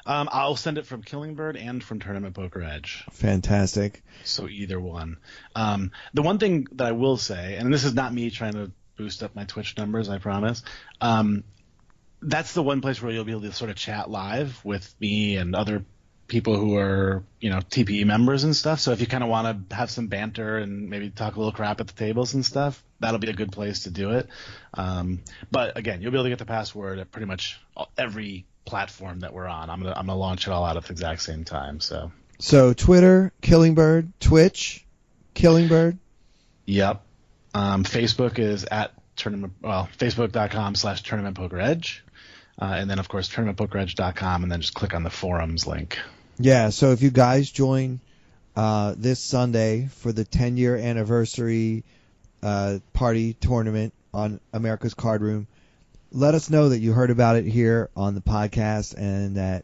I'll send it from Killingbird and from Tournament Poker Edge. Fantastic. So either one. The one thing that I will say, and this is not me trying to boost up my Twitch numbers, I promise. That's the one place where you'll be able to sort of chat live with me and other people who are, TPE members and stuff. So if you kind of want to have some banter and maybe talk a little crap at the tables and stuff, that'll be a good place to do it. But again, you'll be able to get the password at pretty much every platform that we're on. I'm gonna launch it all out at the exact same time. So Twitter, Killingbird, Twitch, Killingbird. Yep. Facebook is at Facebook.com/Tournament Poker Edge. And then, of course, tournamentpokeredge.com, and then just click on the forums link. Yeah, so if you guys join this Sunday for the 10-year anniversary party tournament on America's Card Room, let us know that you heard about it here on the podcast and that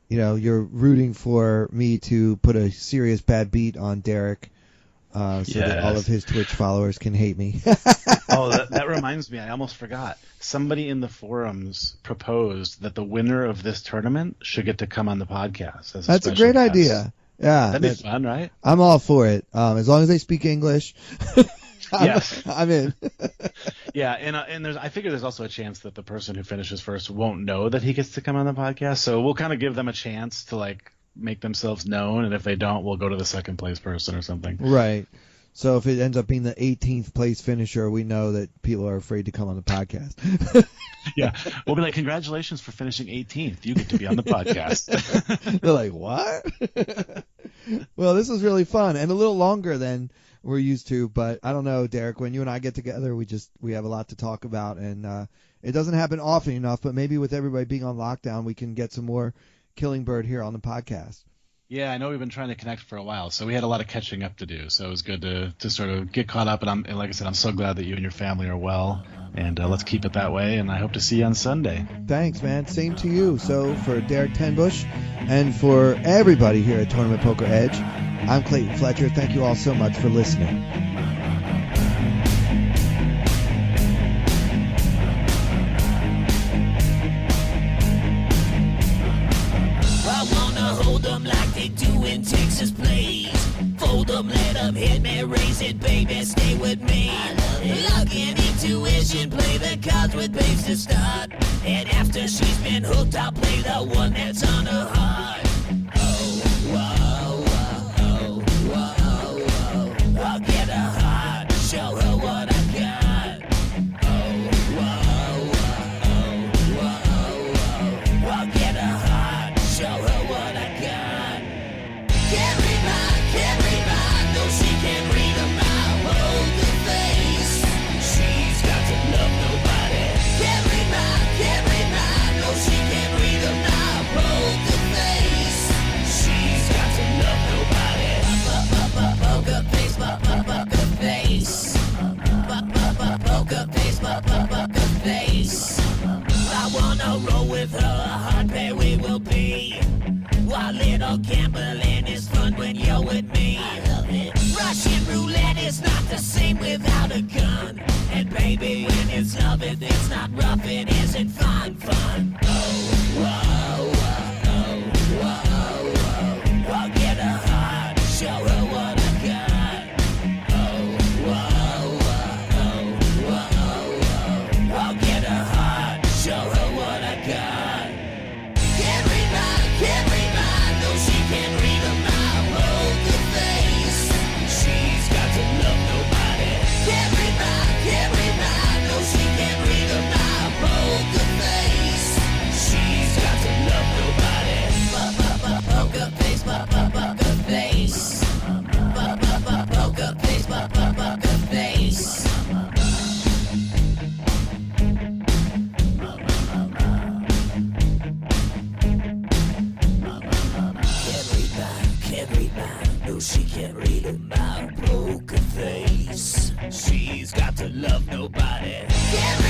you're rooting for me to put a serious bad beat on Derek that all of his Twitch followers can hate me. Oh, that reminds me. I almost forgot. Somebody in the forums proposed that the winner of this tournament should get to come on the podcast. That's a great idea. Yeah, that'd be fun, right? I'm all for it. As long as they speak English. Yes, I'm in. Yeah, and I figure there's also a chance that the person who finishes first won't know that he gets to come on the podcast. So we'll kind of give them a chance to make themselves known, and if they don't, we'll go to the second place person or something. Right. So if it ends up being the 18th place finisher, we know that people are afraid to come on the podcast. Yeah. We'll be like, congratulations for finishing 18th. You get to be on the podcast. They're like, what? Well, this was really fun and a little longer than we're used to. But I don't know, Derek, when you and I get together, we have a lot to talk about. And it doesn't happen often enough, but maybe with everybody being on lockdown, we can get some more Killingbird here on the podcast. Yeah, I know we've been trying to connect for a while, so we had a lot of catching up to do. So it was good to sort of get caught up, and like I said, I'm so glad that you and your family are well, and let's keep it that way, and I hope to see you on Sunday. Thanks, man. Same to you. So for Derek Tenbush and for everybody here at Tournament Poker Edge, I'm Clayton Fletcher. Thank you all so much for listening. In Texas, please. Fold them, let them hit me, raise it, baby, stay with me. Lock in intuition, play the cards with babes to start. And after she's been hooked, I'll play the one that's on her heart. Oh, whoa, whoa, whoa, whoa. I'll get her heart, show her what I got. Oh, whoa, whoa, whoa, whoa. I'll get her heart, show her what I got. Can't read mine, no she can't read a mile. Poker face, she's got to love nobody. Can't read mine, no she can't read a mile. Poker face, she's got to love nobody. Poker face, poker face. Poker face, poker face. I wanna roll with her, a hard pair we will be. While little gambling is fun when you're with me. I love it. Russian roulette is not the same without a gun. And baby, when it's love, it's not rough, it isn't fun. Oh, whoa, whoa, whoa, whoa. I'll get her heart, show her what I got. Oh, whoa, whoa, whoa, whoa. I'll get her heart, show her what I got. Can't read mine, no she can't read a mile. Poker face, she's got to love nobody. Can't read mine, no she can't read a mile. Poker face, love nobody. Get